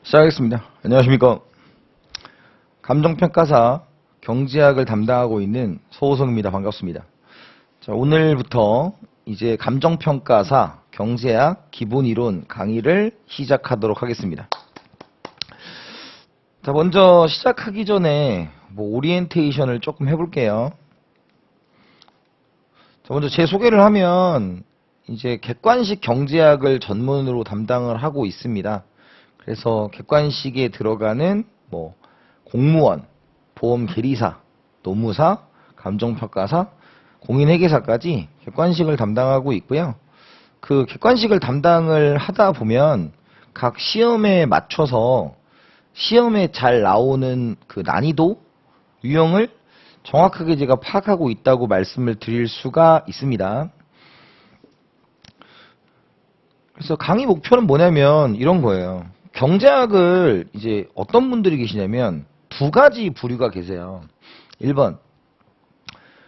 시작하겠습니다. 안녕하십니까. 감정평가사 경제학을 담당하고 있는 소호성입니다. 반갑습니다. 자, 오늘부터 이제 감정평가사 경제학 기본이론 강의를 시작하도록 하겠습니다. 자, 먼저 시작하기 전에 오리엔테이션을 조금 해볼게요. 자, 먼저 제 소개를 하면 이제 객관식 경제학을 전문으로 담당을 하고 있습니다. 그래서 객관식에 들어가는 공무원, 보험계리사, 노무사, 감정평가사, 공인회계사까지 객관식을 담당하고 있고요. 그 객관식을 담당을 하다 보면 각 시험에 맞춰서 시험에 잘 나오는 그 난이도, 유형을 정확하게 제가 파악하고 있다고 말씀을 드릴 수가 있습니다. 그래서 강의 목표는 뭐냐면 이런 거예요. 경제학을 이제 어떤 분들이 계시냐면 두 가지 부류가 계세요. 1번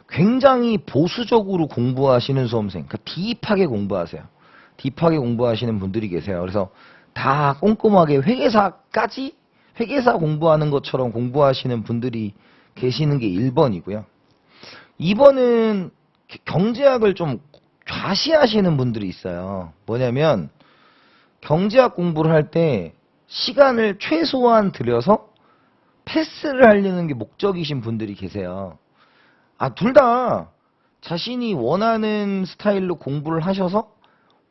굉장히 보수적으로 공부하시는 수험생, 그러니까 딥하게 공부하세요. 딥하게 공부하시는 분들이 계세요. 그래서 다 꼼꼼하게 회계사까지 회계사 공부하는 것처럼 공부하시는 분들이 계시는 게 1번이고요. 2번은 경제학을 좀 좌시하시는 분들이 있어요. 뭐냐면 경제학 공부를 할 때 시간을 최소한 들여서 패스를 하려는 게 목적이신 분들이 계세요. 둘 다 자신이 원하는 스타일로 공부를 하셔서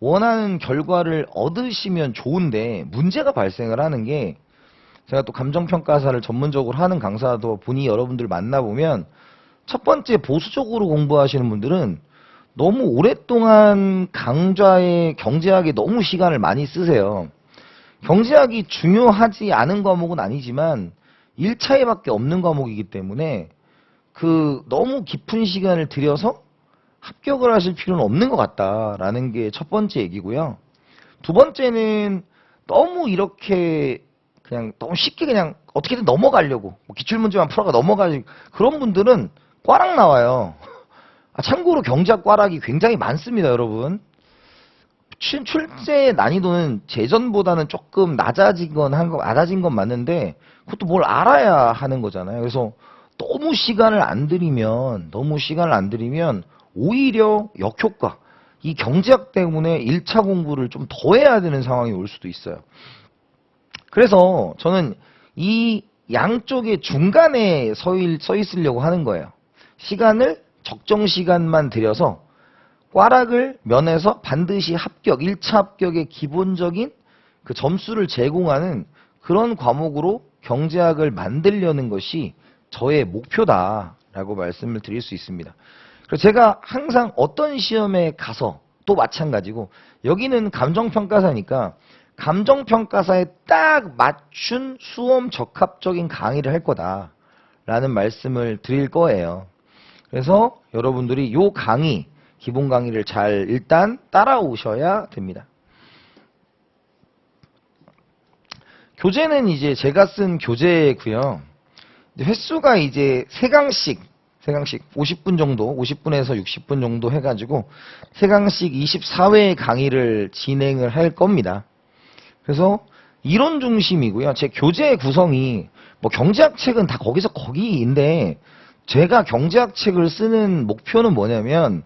원하는 결과를 얻으시면 좋은데 문제가 발생을 하는 게, 제가 또 감정평가사를 전문적으로 하는 강사도 보니 여러분들 만나보면 첫 번째 보수적으로 공부하시는 분들은 너무 오랫동안 강좌에 경제학에 너무 시간을 많이 쓰세요. 경제학이 중요하지 않은 과목은 아니지만 1차에밖에 없는 과목이기 때문에 너무 깊은 시간을 들여서 합격을 하실 필요는 없는 것 같다라는 게 첫 번째 얘기고요. 두 번째는 너무 이렇게 그냥 너무 쉽게 그냥 어떻게든 넘어가려고 기출문제만 풀어가 넘어가지, 그런 분들은 꽈락 나와요. 참고로 경제학 꽈락이 굉장히 많습니다, 여러분. 출제 난이도는 재전보다는 조금 낮아진 건 맞는데 그것도 뭘 알아야 하는 거잖아요. 그래서 너무 시간을 안 들이면 오히려 역효과, 이 경제학 때문에 1차 공부를 좀 더 해야 되는 상황이 올 수도 있어요. 그래서 저는 이 양쪽의 중간에 서 있으려고 하는 거예요. 시간을 적정 시간만 들여서 꽈락을 면해서 반드시 합격, 1차 합격의 기본적인 그 점수를 제공하는 그런 과목으로 경제학을 만들려는 것이 저의 목표다라고 말씀을 드릴 수 있습니다. 그래서 제가 항상 어떤 시험에 가서 또 마찬가지고, 여기는 감정평가사니까 감정평가사에 딱 맞춘 수험 적합적인 강의를 할 거다라는 말씀을 드릴 거예요. 그래서 여러분들이 요 강의, 기본 강의를 잘 일단 따라오셔야 됩니다. 교재는 이제 제가 쓴 교재고요. 횟수가 이제 3강씩 50분 정도, 50분에서 60분 정도 해가지고 3강씩 24회 강의를 진행을 할 겁니다. 그래서 이론 중심이고요. 제 교재 구성이 경제학 책은 다 거기서 거기인데, 제가 경제학 책을 쓰는 목표는 뭐냐면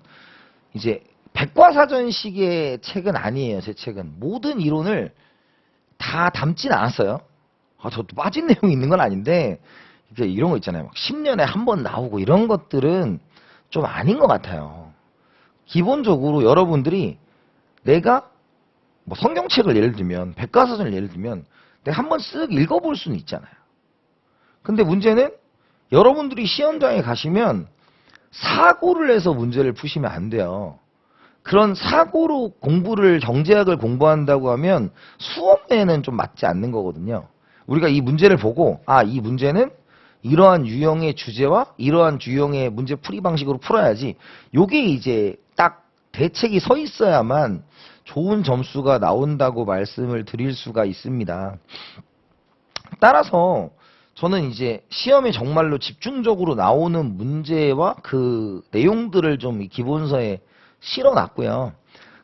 이제 백과사전식의 책은 아니에요. 제 책은 모든 이론을 다 담진 않았어요. 저도 빠진 내용이 있는 건 아닌데, 이런 거 있잖아요. 10년에 한 번 나오고 이런 것들은 좀 아닌 것 같아요. 기본적으로 여러분들이 내가 성경책을 예를 들면, 백과사전을 예를 들면 내가 한번 쓱 읽어볼 수는 있잖아요. 근데 문제는 여러분들이 시험장에 가시면 사고를 해서 문제를 푸시면 안 돼요. 그런 사고로 경제학을 공부한다고 하면 수업에는 좀 맞지 않는 거거든요. 우리가 이 문제를 보고 이 문제는 이러한 유형의 주제와 이러한 유형의 문제 풀이 방식으로 풀어야지, 요게 이제 딱 대책이 서 있어야만 좋은 점수가 나온다고 말씀을 드릴 수가 있습니다. 따라서 저는 이제 시험에 정말로 집중적으로 나오는 문제와 그 내용들을 좀 기본서에 실어놨고요.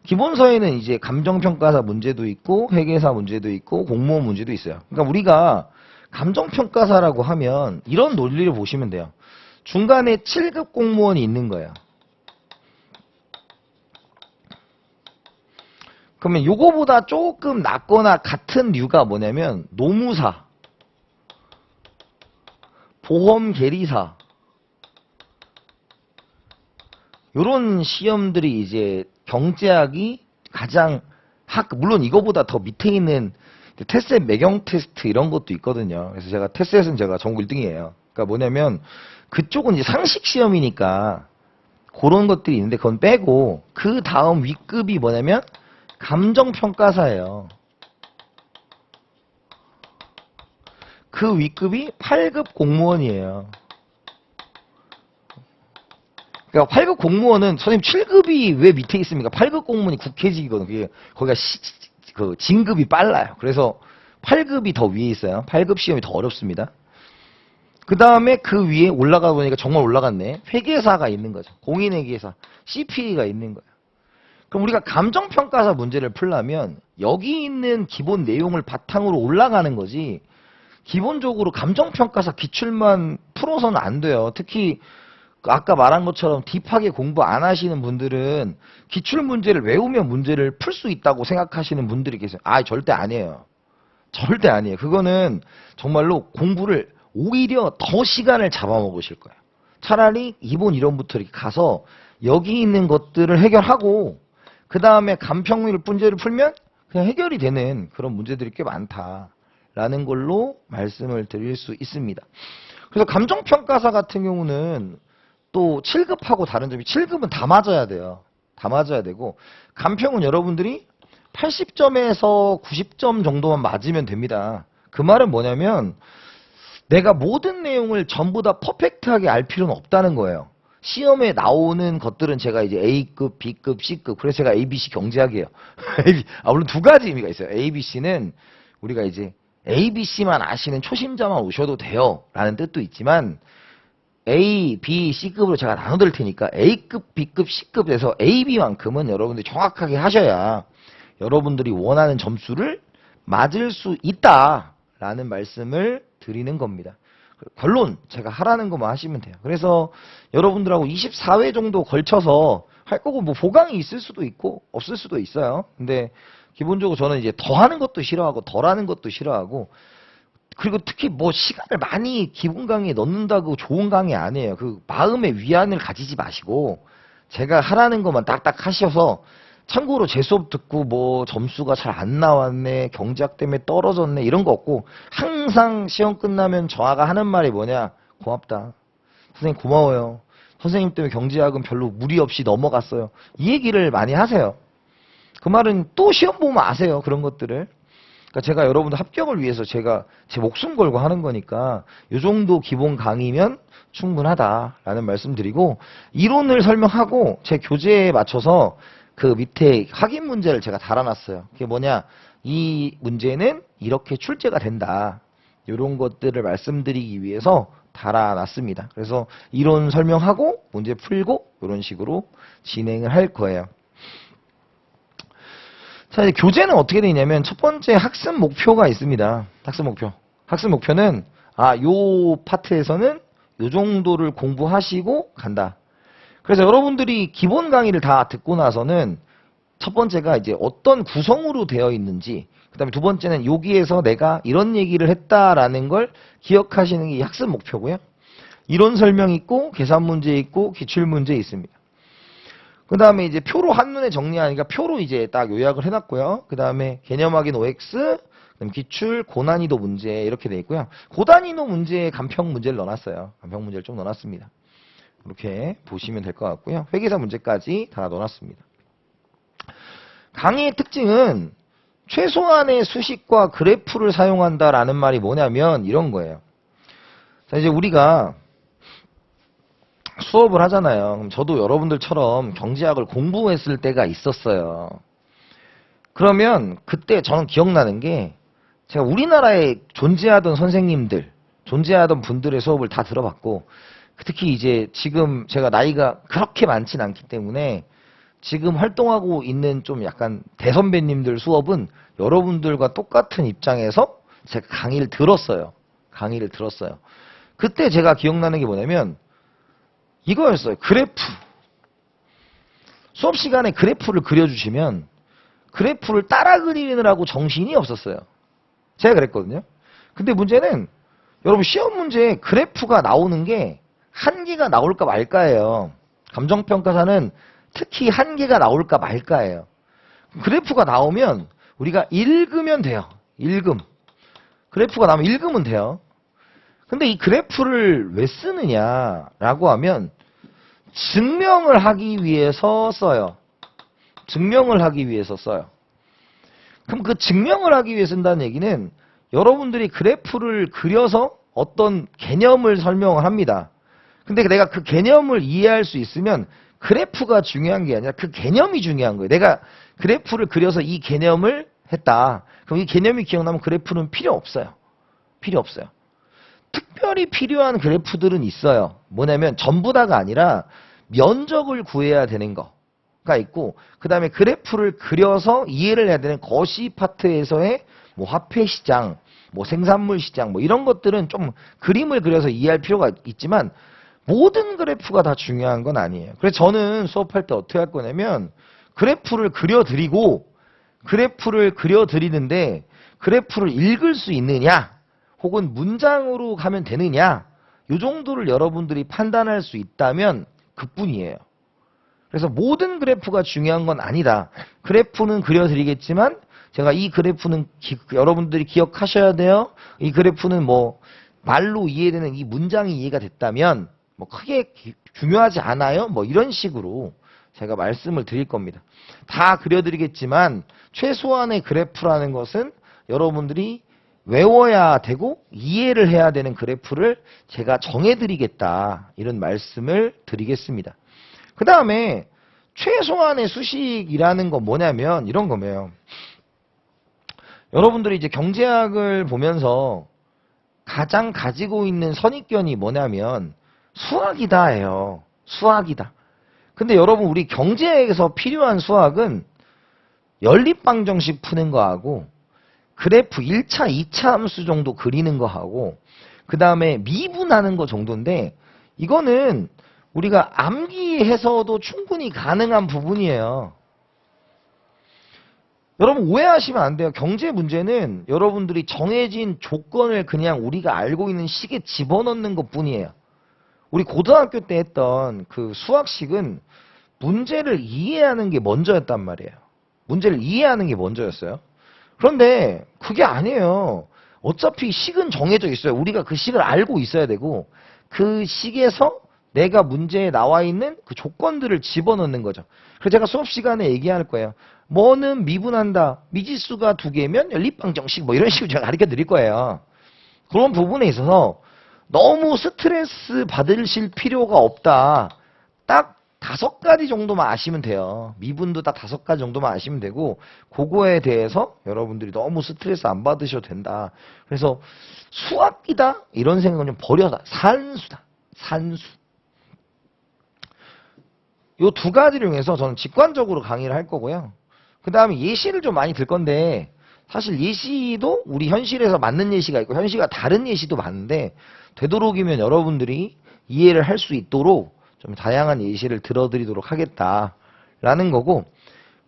기본서에는 이제 감정평가사 문제도 있고 회계사 문제도 있고 공무원 문제도 있어요. 그러니까 우리가 감정평가사라고 하면 이런 논리를 보시면 돼요. 중간에 7급 공무원이 있는 거예요. 그러면 요거보다 조금 낮거나 같은 류가 뭐냐면 노무사, 보험계리사 요런 시험들이 이제 경제학이 가장 물론 이거보다 더 밑에 있는 테스트 매경 테스트 이런 것도 있거든요. 그래서 제가 테스트에서는 제가 전국 1등이에요. 그러니까 뭐냐면 그쪽은 이제 상식 시험이니까 그런 것들이 있는데 그건 빼고 그 다음 윗급이 뭐냐면 감정평가사예요. 그 윗급이 8급 공무원이에요. 그러니까 8급 공무원은 선생님 7급이 왜 밑에 있습니까? 8급 공무원이 국회직이거든요. 그게 거기가 그 진급이 빨라요. 그래서 8급이 더 위에 있어요. 8급 시험이 더 어렵습니다. 그 다음에 그 위에 올라가 보니까 정말 올라갔네. 회계사가 있는 거죠. 공인회계사, CPA가 있는 거예요. 그럼 우리가 감정평가사 문제를 풀려면 여기 있는 기본 내용을 바탕으로 올라가는 거지 기본적으로 감정평가사 기출만 풀어서는 안 돼요. 특히 아까 말한 것처럼 딥하게 공부 안 하시는 분들은 기출 문제를 외우면 문제를 풀 수 있다고 생각하시는 분들이 계세요. 아, 절대 아니에요. 절대 아니에요. 그거는 정말로 공부를 오히려 더 시간을 잡아먹으실 거예요. 차라리 기본 이론부터 이렇게 가서 여기 있는 것들을 해결하고 그 다음에 간평률 문제를 풀면 그냥 해결이 되는 그런 문제들이 꽤 많다라는 걸로 말씀을 드릴 수 있습니다. 그래서 감정평가사 같은 경우는 또 7급하고 다른 점이 7급은 다 맞아야 돼요. 다 맞아야 되고 간평은 여러분들이 80점에서 90점 정도만 맞으면 됩니다. 그 말은 뭐냐면 내가 모든 내용을 전부 다 퍼펙트하게 알 필요는 없다는 거예요. 시험에 나오는 것들은 제가 이제 A급, B급, C급 그래서 제가 ABC 경제학이에요. 물론 두 가지 의미가 있어요. ABC는 우리가 이제 ABC만 아시는 초심자만 오셔도 돼요 라는 뜻도 있지만 A, B, C급으로 제가 나눠드릴 테니까 A급, B급, C급에서 A, B만큼은 여러분들이 정확하게 하셔야 여러분들이 원하는 점수를 맞을 수 있다라는 말씀을 드리는 겁니다. 결론 제가 하라는 것만 하시면 돼요. 그래서 여러분들하고 24회 정도 걸쳐서 할 거고 뭐 보강이 있을 수도 있고 없을 수도 있어요. 근데 기본적으로 저는 이제 더 하는 것도 싫어하고 덜 하는 것도 싫어하고 그리고 특히 뭐 시간을 많이 기본 강의에 넣는다고 좋은 강의 아니에요. 그 마음의 위안을 가지지 마시고 제가 하라는 것만 딱딱 하셔서 참고로 제 수업 듣고 뭐 점수가 잘 안 나왔네, 경제학 때문에 떨어졌네 이런 거 없고 항상 시험 끝나면 저하가 하는 말이 뭐냐? 고맙다. 선생님 고마워요. 선생님 때문에 경제학은 별로 무리 없이 넘어갔어요. 이 얘기를 많이 하세요. 그 말은 또 시험 보면 아세요. 그런 것들을. 그러니까 제가 여러분들 합격을 위해서 제가 제 목숨 걸고 하는 거니까 이 정도 기본 강의면 충분하다라는 말씀 드리고 이론을 설명하고 제 교재에 맞춰서 그 밑에 확인 문제를 제가 달아놨어요. 그게 뭐냐? 이 문제는 이렇게 출제가 된다. 이런 것들을 말씀드리기 위해서 달아놨습니다. 그래서 이론 설명하고 문제 풀고 이런 식으로 진행을 할 거예요. 자, 이제 교재는 어떻게 되냐면 첫 번째 학습 목표가 있습니다. 학습 목표. 학습 목표는 요 파트에서는 요 정도를 공부하시고 간다. 그래서 여러분들이 기본 강의를 다 듣고 나서는 첫 번째가 이제 어떤 구성으로 되어 있는지, 그 다음에 두 번째는 여기에서 내가 이런 얘기를 했다라는 걸 기억하시는 게 학습 목표고요. 이론 설명 있고, 계산 문제 있고, 기출 문제 있습니다. 그 다음에 이제 표로 한눈에 정리하니까 표로 이제 딱 요약을 해놨고요. 그 다음에 개념 확인 OX, 그다음 기출, 고난이도 문제 이렇게 돼 있고요. 고난이도 문제에 간평 문제를 넣어놨어요. 간평 문제를 좀 넣어놨습니다. 이렇게 보시면 될 것 같고요. 회계사 문제까지 다 넣어놨습니다. 강의의 특징은 최소한의 수식과 그래프를 사용한다라는 말이 뭐냐면 이런 거예요. 자, 이제 우리가 수업을 하잖아요. 그럼 저도 여러분들처럼 경제학을 공부했을 때가 있었어요. 그러면 그때 저는 기억나는 게 제가 우리나라에 존재하던 선생님들, 존재하던 분들의 수업을 다 들어봤고 특히 이제 지금 제가 나이가 그렇게 많진 않기 때문에 지금 활동하고 있는 좀 약간 대선배님들 수업은 여러분들과 똑같은 입장에서 제가 강의를 들었어요. 강의를 들었어요. 그때 제가 기억나는 게 뭐냐면 이거였어요. 그래프. 수업 시간에 그래프를 그려주시면 그래프를 따라 그리느라고 정신이 없었어요. 제가 그랬거든요. 근데 문제는 여러분 시험 문제에 그래프가 나오는 게 한 개가 나올까 말까예요. 감정평가사는 특히 한 개가 나올까 말까예요. 그래프가 나오면 우리가 읽으면 돼요. 읽음. 그래프가 나오면 읽으면 돼요. 근데 이 그래프를 왜 쓰느냐라고 하면 증명을 하기 위해서 써요. 증명을 하기 위해서 써요. 그럼 그 증명을 하기 위해 쓴다는 얘기는 여러분들이 그래프를 그려서 어떤 개념을 설명을 합니다. 근데 내가 그 개념을 이해할 수 있으면 그래프가 중요한 게 아니라 그 개념이 중요한 거예요. 내가 그래프를 그려서 이 개념을 했다. 그럼 이 개념이 기억나면 그래프는 필요 없어요. 필요 없어요. 특별히 필요한 그래프들은 있어요. 뭐냐면 전부 다가 아니라 면적을 구해야 되는 거가 있고 그 다음에 그래프를 그려서 이해를 해야 되는 거시 파트에서의 뭐 화폐 시장, 뭐 생산물 시장 뭐 이런 것들은 좀 그림을 그려서 이해할 필요가 있지만 모든 그래프가 다 중요한 건 아니에요. 그래서 저는 수업할 때 어떻게 할 거냐면 그래프를 그려드리고 그래프를 그려드리는데 그래프를 읽을 수 있느냐 혹은 문장으로 가면 되느냐 이 정도를 여러분들이 판단할 수 있다면 그뿐이에요. 그래서 모든 그래프가 중요한 건 아니다. 그래프는 그려드리겠지만 제가 이 그래프는 여러분들이 기억하셔야 돼요. 이 그래프는 뭐 말로 이해되는 이 문장이 이해가 됐다면 뭐 크게 중요하지 않아요. 뭐 이런 식으로 제가 말씀을 드릴 겁니다. 다 그려드리겠지만 최소한의 그래프라는 것은 여러분들이 외워야 되고 이해를 해야 되는 그래프를 제가 정해드리겠다. 이런 말씀을 드리겠습니다. 그 다음에 최소한의 수식이라는 건 뭐냐면 이런 거예요. 여러분들이 이제 경제학을 보면서 가장 가지고 있는 선입견이 뭐냐면 수학이다예요. 수학이다. 근데 여러분 우리 경제에서 필요한 수학은 연립방정식 푸는 거하고 그래프 1차, 2차 함수 정도 그리는 거하고 그 다음에 미분하는 거 정도인데 이거는 우리가 암기해서도 충분히 가능한 부분이에요. 여러분 오해하시면 안 돼요. 경제 문제는 여러분들이 정해진 조건을 그냥 우리가 알고 있는 식에 집어넣는 것 뿐이에요. 우리 고등학교 때 했던 그 수학식은 문제를 이해하는 게 먼저였단 말이에요. 문제를 이해하는 게 먼저였어요. 그런데 그게 아니에요. 어차피 식은 정해져 있어요. 우리가 그 식을 알고 있어야 되고 그 식에서 내가 문제에 나와 있는 그 조건들을 집어넣는 거죠. 그래서 제가 수업 시간에 얘기할 거예요. 뭐는 미분한다. 미지수가 2개면 연립방정식 뭐 이런 식으로 제가 가르쳐 드릴 거예요. 그런 부분에 있어서 너무 스트레스 받으실 필요가 없다. 딱 5가지 정도만 아시면 돼요. 미분도 딱 5가지 정도만 아시면 되고 그거에 대해서 여러분들이 너무 스트레스 안 받으셔도 된다. 그래서 수학이다? 이런 생각은 좀 버려라. 산수다. 산수. 요 2가지를 이용해서 저는 직관적으로 강의를 할 거고요. 그 다음에 예시를 좀 많이 들 건데 사실 예시도 우리 현실에서 맞는 예시가 있고 현실과 다른 예시도 많은데 되도록이면 여러분들이 이해를 할 수 있도록 좀 다양한 예시를 들어드리도록 하겠다라는 거고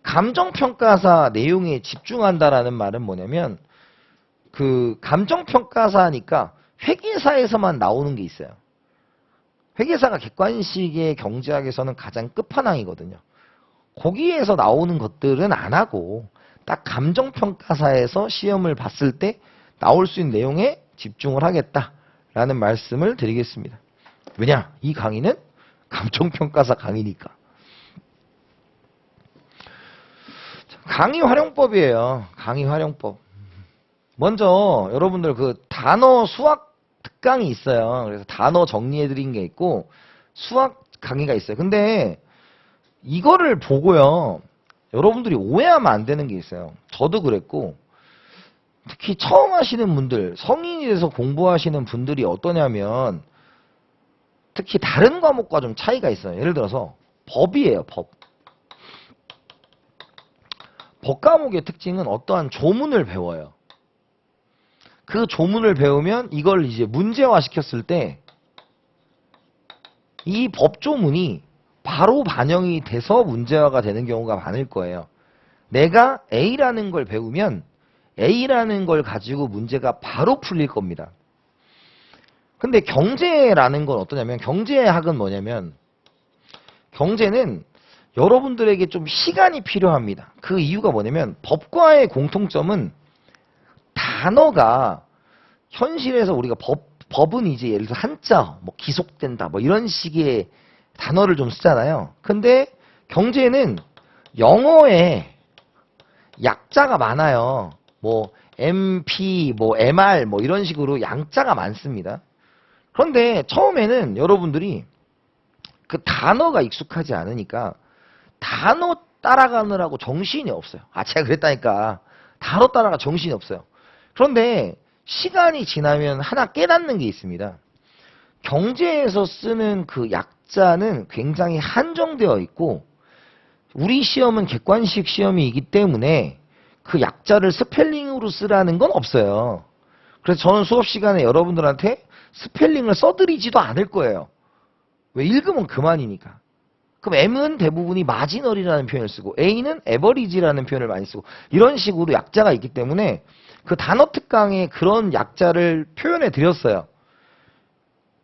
감정평가사 내용에 집중한다라는 말은 뭐냐면 그 감정평가사니까 회계사에서만 나오는 게 있어요. 회계사가 객관식의 경제학에서는 가장 끝판왕이거든요. 거기에서 나오는 것들은 안 하고 딱 감정평가사에서 시험을 봤을 때 나올 수 있는 내용에 집중을 하겠다라는 말씀을 드리겠습니다. 왜냐? 이 강의는 감정평가사 강의니까. 강의 활용법이에요. 강의 활용법. 먼저 여러분들 그 단어 수학 특강이 있어요. 그래서 단어 정리해드린 게 있고 수학 강의가 있어요. 근데 이거를 보고요. 여러분들이 오해하면 안 되는 게 있어요. 저도 그랬고 특히 처음 하시는 분들, 성인이 돼서 공부하시는 분들이 어떠냐면 특히 다른 과목과 좀 차이가 있어요. 예를 들어서 법이에요. 법. 법 과목의 특징은 어떠한 조문을 배워요. 그 조문을 배우면 이걸 이제 문제화 시켰을 때 이 법조문이 바로 반영이 돼서 문제화가 되는 경우가 많을 거예요. 내가 A라는 걸 배우면 A라는 걸 가지고 문제가 바로 풀릴 겁니다. 근데 경제라는 건 어떠냐면, 경제학은 뭐냐면, 경제는 여러분들에게 좀 시간이 필요합니다. 그 이유가 뭐냐면, 법과의 공통점은 단어가 현실에서 우리가 법은 이제 예를 들어 한자, 뭐 기속된다, 뭐 이런 식의 단어를 좀 쓰잖아요. 근데 경제는 영어에 약자가 많아요. 뭐 MP, 뭐 MR, 뭐 이런 식으로 양자가 많습니다. 그런데 처음에는 여러분들이 그 단어가 익숙하지 않으니까 단어 따라가느라고 정신이 없어요. 아, 제가 그랬다니까. 단어 따라가 정신이 없어요. 그런데 시간이 지나면 하나 깨닫는 게 있습니다. 경제에서 쓰는 그 약자는 굉장히 한정되어 있고, 우리 시험은 객관식 시험이기 때문에 그 약자를 스펠링으로 쓰라는 건 없어요. 그래서 저는 수업 시간에 여러분들한테 스펠링을 써드리지도 않을 거예요. 왜? 읽으면 그만이니까. 그럼 M은 대부분이 마지널이라는 표현을 쓰고 A는 에버리지라는 표현을 많이 쓰고 이런 식으로 약자가 있기 때문에 그 단어 특강에 그런 약자를 표현해 드렸어요.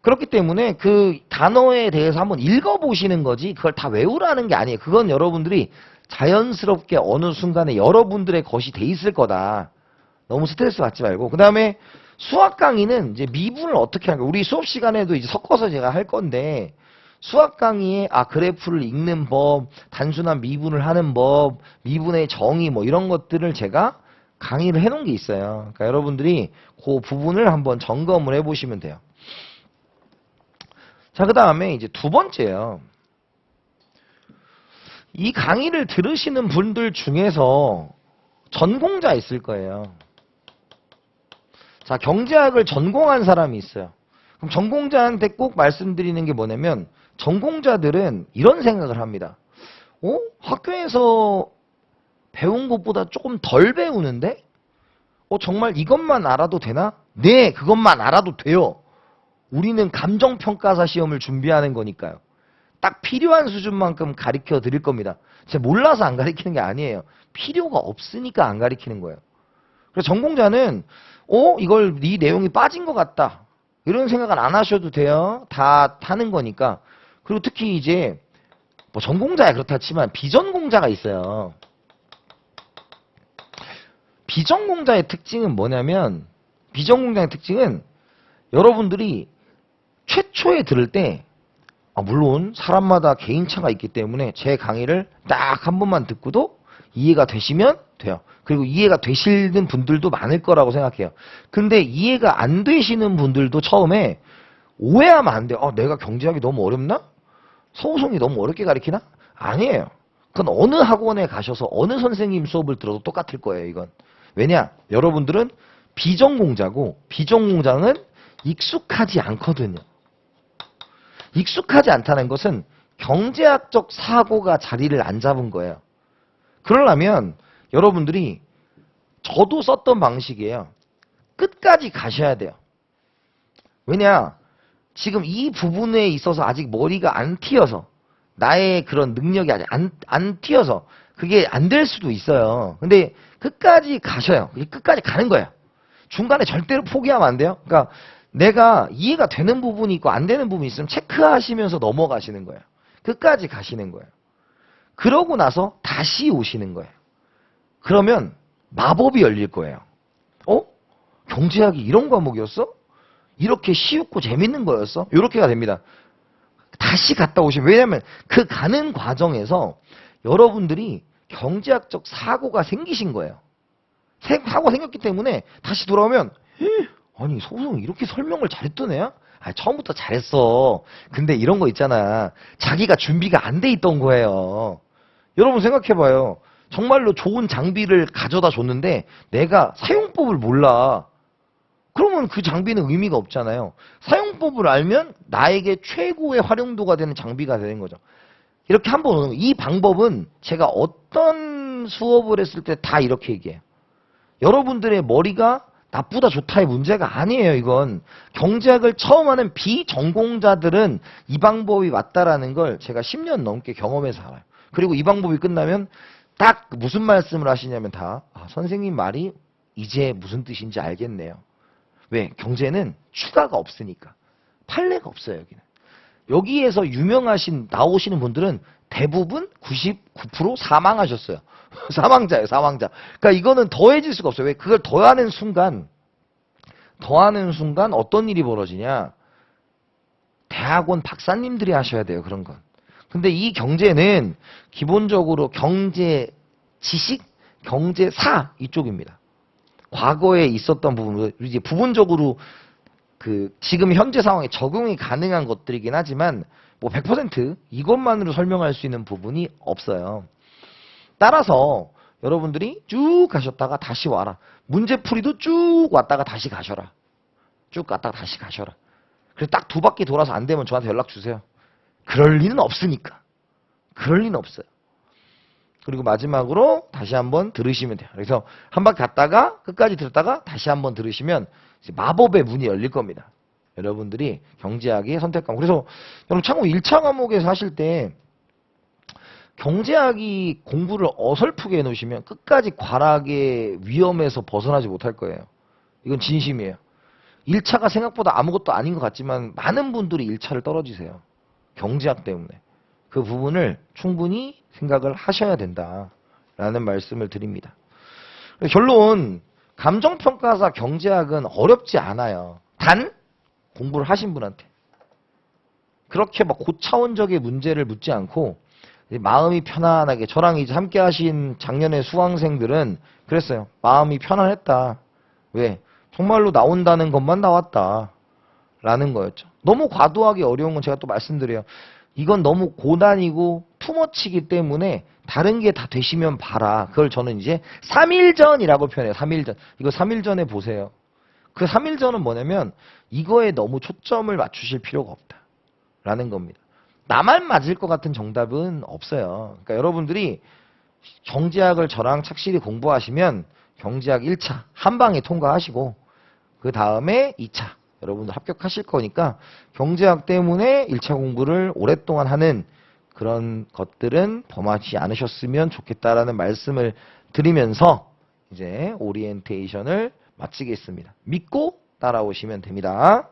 그렇기 때문에 그 단어에 대해서 한번 읽어보시는 거지 그걸 다 외우라는 게 아니에요. 그건 여러분들이 자연스럽게 어느 순간에 여러분들의 것이 돼 있을 거다. 너무 스트레스 받지 말고. 그 다음에 수학 강의는 이제 미분을 어떻게 하는가. 우리 수업 시간에도 이제 섞어서 제가 할 건데, 수학 강의에 그래프를 읽는 법, 단순한 미분을 하는 법, 미분의 정의 뭐 이런 것들을 제가 강의를 해놓은 게 있어요. 그러니까 여러분들이 그 부분을 한번 점검을 해보시면 돼요. 자, 그 다음에 이제 두 번째요. 이 강의를 들으시는 분들 중에서 전공자 있을 거예요. 자, 경제학을 전공한 사람이 있어요. 그럼 전공자한테 꼭 말씀드리는 게 뭐냐면, 전공자들은 이런 생각을 합니다. 학교에서 배운 것보다 조금 덜 배우는데? 정말 이것만 알아도 되나? 네, 그것만 알아도 돼요. 우리는 감정평가사 시험을 준비하는 거니까요. 딱 필요한 수준만큼 가르쳐 드릴 겁니다. 제가 몰라서 안 가르치는 게 아니에요. 필요가 없으니까 안 가르치는 거예요. 그래서 전공자는 이걸 이 내용이 빠진 것 같다. 이런 생각은 안 하셔도 돼요. 다 타는 거니까. 그리고 특히 이제 뭐 전공자야 그렇다 치면 비전공자가 있어요. 비전공자의 특징은 뭐냐면, 비전공자의 특징은 여러분들이 최초에 들을 때, 물론 사람마다 개인차가 있기 때문에 제 강의를 딱 한 번만 듣고도 이해가 되시면 돼요. 그리고 이해가 되시는 분들도 많을 거라고 생각해요. 근데 이해가 안 되시는 분들도 처음에 오해하면 안 돼요. 내가 경제학이 너무 어렵나? 서우성이 너무 어렵게 가르치나? 아니에요. 그건 어느 학원에 가셔서 어느 선생님 수업을 들어도 똑같을 거예요, 이건. 왜냐? 여러분들은 비전공자고, 비전공자는 익숙하지 않거든요. 익숙하지 않다는 것은 경제학적 사고가 자리를 안 잡은 거예요. 그러려면 여러분들이 저도 썼던 방식이에요. 끝까지 가셔야 돼요. 왜냐? 지금 이 부분에 있어서 아직 머리가 안 튀어서, 나의 그런 능력이 아직 안 튀어서 그게 안 될 수도 있어요. 근데 끝까지 가셔요. 끝까지 가는 거예요. 중간에 절대로 포기하면 안 돼요. 그러니까 내가 이해가 되는 부분이 있고 안 되는 부분이 있으면 체크하시면서 넘어가시는 거예요. 끝까지 가시는 거예요. 그러고 나서 다시 오시는 거예요. 그러면 마법이 열릴 거예요. 경제학이 이런 과목이었어? 이렇게 쉬웠고 재밌는 거였어? 이렇게가 됩니다. 다시 갔다 오시면, 왜냐면 그 가는 과정에서 여러분들이 경제학적 사고가 생기신 거예요. 사고가 생겼기 때문에 다시 돌아오면, 아니 서우성이 이렇게 설명을 잘했던 애야? 처음부터 잘했어. 근데 이런 거 있잖아. 자기가 준비가 안 돼 있던 거예요. 여러분 생각해봐요. 정말로 좋은 장비를 가져다 줬는데 내가 사용법을 몰라. 그러면 그 장비는 의미가 없잖아요. 사용법을 알면 나에게 최고의 활용도가 되는 장비가 되는 거죠. 이렇게 한번 오는 거. 이 방법은 제가 어떤 모든 수업을 했을 때 다 이렇게 얘기해요. 여러분들의 머리가 나쁘다 좋다의 문제가 아니에요. 이건 경제학을 처음 하는 비전공자들은 이 방법이 맞다라는 걸 제가 10년 넘게 경험해서 알아요. 그리고 이 방법이 끝나면 딱 무슨 말씀을 하시냐면 다 선생님 말이 이제 무슨 뜻인지 알겠네요. 왜? 경제는 추가가 없으니까. 판례가 없어요. 여기는. 여기에서 유명하신 나오시는 분들은 대부분 99% 사망하셨어요. 사망자예요. 사망자. 그러니까 이거는 더해질 수가 없어요. 왜? 그걸 더하는 순간 어떤 일이 벌어지냐. 대학원 박사님들이 하셔야 돼요. 그런 건. 근데 이 경제는 기본적으로 경제 지식, 경제사 이쪽입니다. 과거에 있었던 부분을 이제 부분적으로 그 지금 현재 상황에 적용이 가능한 것들이긴 하지만 뭐 100% 이것만으로 설명할 수 있는 부분이 없어요. 따라서 여러분들이 쭉 가셨다가 다시 와라. 문제풀이도 쭉 왔다가 다시 가셔라. 쭉 갔다가 다시 가셔라. 그래서 딱 2바퀴 돌아서 안 되면 저한테 연락 주세요. 그럴 리는 없으니까. 그럴 리는 없어요. 그리고 마지막으로 다시 한번 들으시면 돼요. 그래서 한 바퀴 갔다가 끝까지 들었다가 다시 한번 들으시면 이제 마법의 문이 열릴 겁니다. 여러분들이 경제학의 선택 과목. 그래서 여러분 참고 1차 과목에서 하실 때 경제학이 공부를 어설프게 해놓으시면 끝까지 과락의 위험에서 벗어나지 못할 거예요. 이건 진심이에요. 1차가 생각보다 아무것도 아닌 것 같지만 많은 분들이 1차를 떨어지세요. 경제학 때문에. 그 부분을 충분히 생각을 하셔야 된다라는 말씀을 드립니다. 결론, 감정평가사 경제학은 어렵지 않아요. 단 공부를 하신 분한테. 그렇게 막 고차원적의 문제를 묻지 않고 마음이 편안하게, 저랑 이제 함께 하신 작년에 수강생들은 그랬어요. 마음이 편안했다. 왜? 정말로 나온다는 것만 나왔다. 라는 거였죠. 너무 과도하게 어려운 건 제가 또 말씀드려요. 이건 너무 고난이고 투머치이기 때문에 다른 게 다 되시면 봐라. 그걸 저는 이제 3일 전이라고 표현해요. 3일 전. 이거 3일 전에 보세요. 그 3일 전은 뭐냐면 이거에 너무 초점을 맞추실 필요가 없다. 라는 겁니다. 나만 맞을 것 같은 정답은 없어요. 그러니까 여러분들이 경제학을 저랑 착실히 공부하시면 경제학 1차 한 방에 통과하시고 그 다음에 2차 여러분들 합격하실 거니까 경제학 때문에 1차 공부를 오랫동안 하는 그런 것들은 범하지 않으셨으면 좋겠다라는 말씀을 드리면서 이제 오리엔테이션을 마치겠습니다. 믿고 따라오시면 됩니다.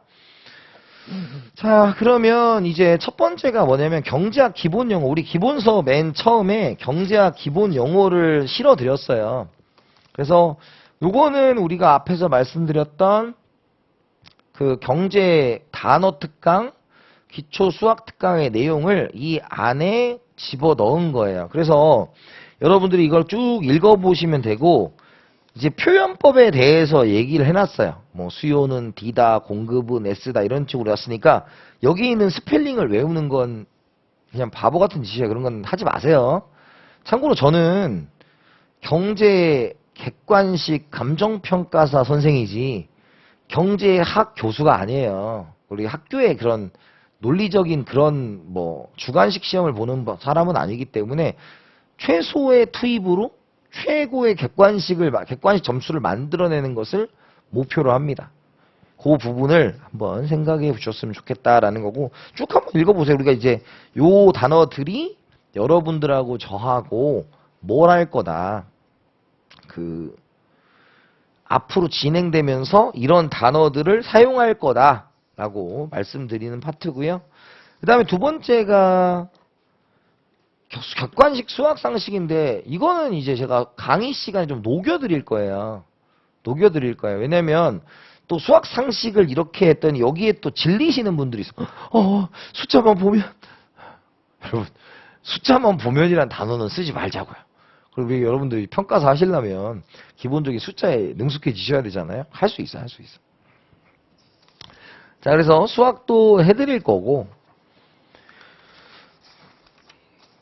자, 그러면 이제 첫 번째가 뭐냐면 경제학 기본 용어. 우리 기본서 맨 처음에 경제학 기본 용어를 실어드렸어요. 그래서 요거는 우리가 앞에서 말씀드렸던 그 경제 단어 특강, 기초 수학 특강의 내용을 이 안에 집어 넣은 거예요. 그래서 여러분들이 이걸 쭉 읽어보시면 되고, 이제 표현법에 대해서 얘기를 해놨어요. 뭐 수요는 D다, 공급은 S다 이런 식으로 했으니까 여기 있는 스펠링을 외우는 건 그냥 바보 같은 짓이에요. 그런 건 하지 마세요. 참고로 저는 경제 객관식 감정평가사 선생이지 경제학 교수가 아니에요. 우리 학교에 그런 논리적인 그런 뭐 주관식 시험을 보는 사람은 아니기 때문에 최소의 투입으로 최고의 객관식 점수를 만들어내는 것을 목표로 합니다. 그 부분을 한번 생각해 보셨으면 좋겠다라는 거고, 쭉 한번 읽어보세요. 우리가 이제 요 단어들이 여러분들하고 저하고 뭘 할 거다. 그 앞으로 진행되면서 이런 단어들을 사용할 거다라고 말씀드리는 파트고요. 그 다음에 두 번째가 객관식 수학 상식인데 이거는 이제 제가 강의 시간에 좀 녹여드릴 거예요. 녹여드릴 거예요. 왜냐면 또 수학 상식을 이렇게 했더니 여기에 또 질리시는 분들이 있어. 숫자만 보면 여러분 숫자만 보면이란 단어는 쓰지 말자고요. 그리고 여러분들이 평가사 하시려면 기본적인 숫자에 능숙해지셔야 되잖아요. 할 수 있어, 할 수 있어. 자, 그래서 수학도 해드릴 거고,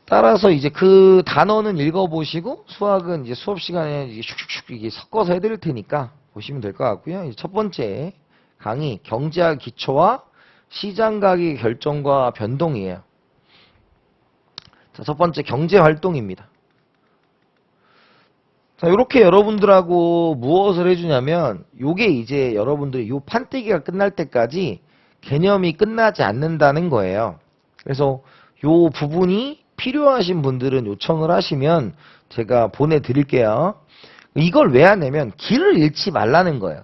따라서 이제 그 단어는 읽어보시고 수학은 이제 수업 시간에 이제 슉슉슉 이게 섞어서 해드릴 테니까 보시면 될 것 같고요. 이제 첫 번째 강의 경제학 기초와 시장 가격 결정과 변동이에요. 자, 첫 번째 경제 활동입니다. 자, 이렇게 여러분들하고 무엇을 해주냐면, 요게 이제 여러분들이 요 판때기가 끝날 때까지 개념이 끝나지 않는다는 거예요. 그래서 요 부분이 필요하신 분들은 요청을 하시면 제가 보내드릴게요. 이걸 왜 하냐면, 길을 잃지 말라는 거예요.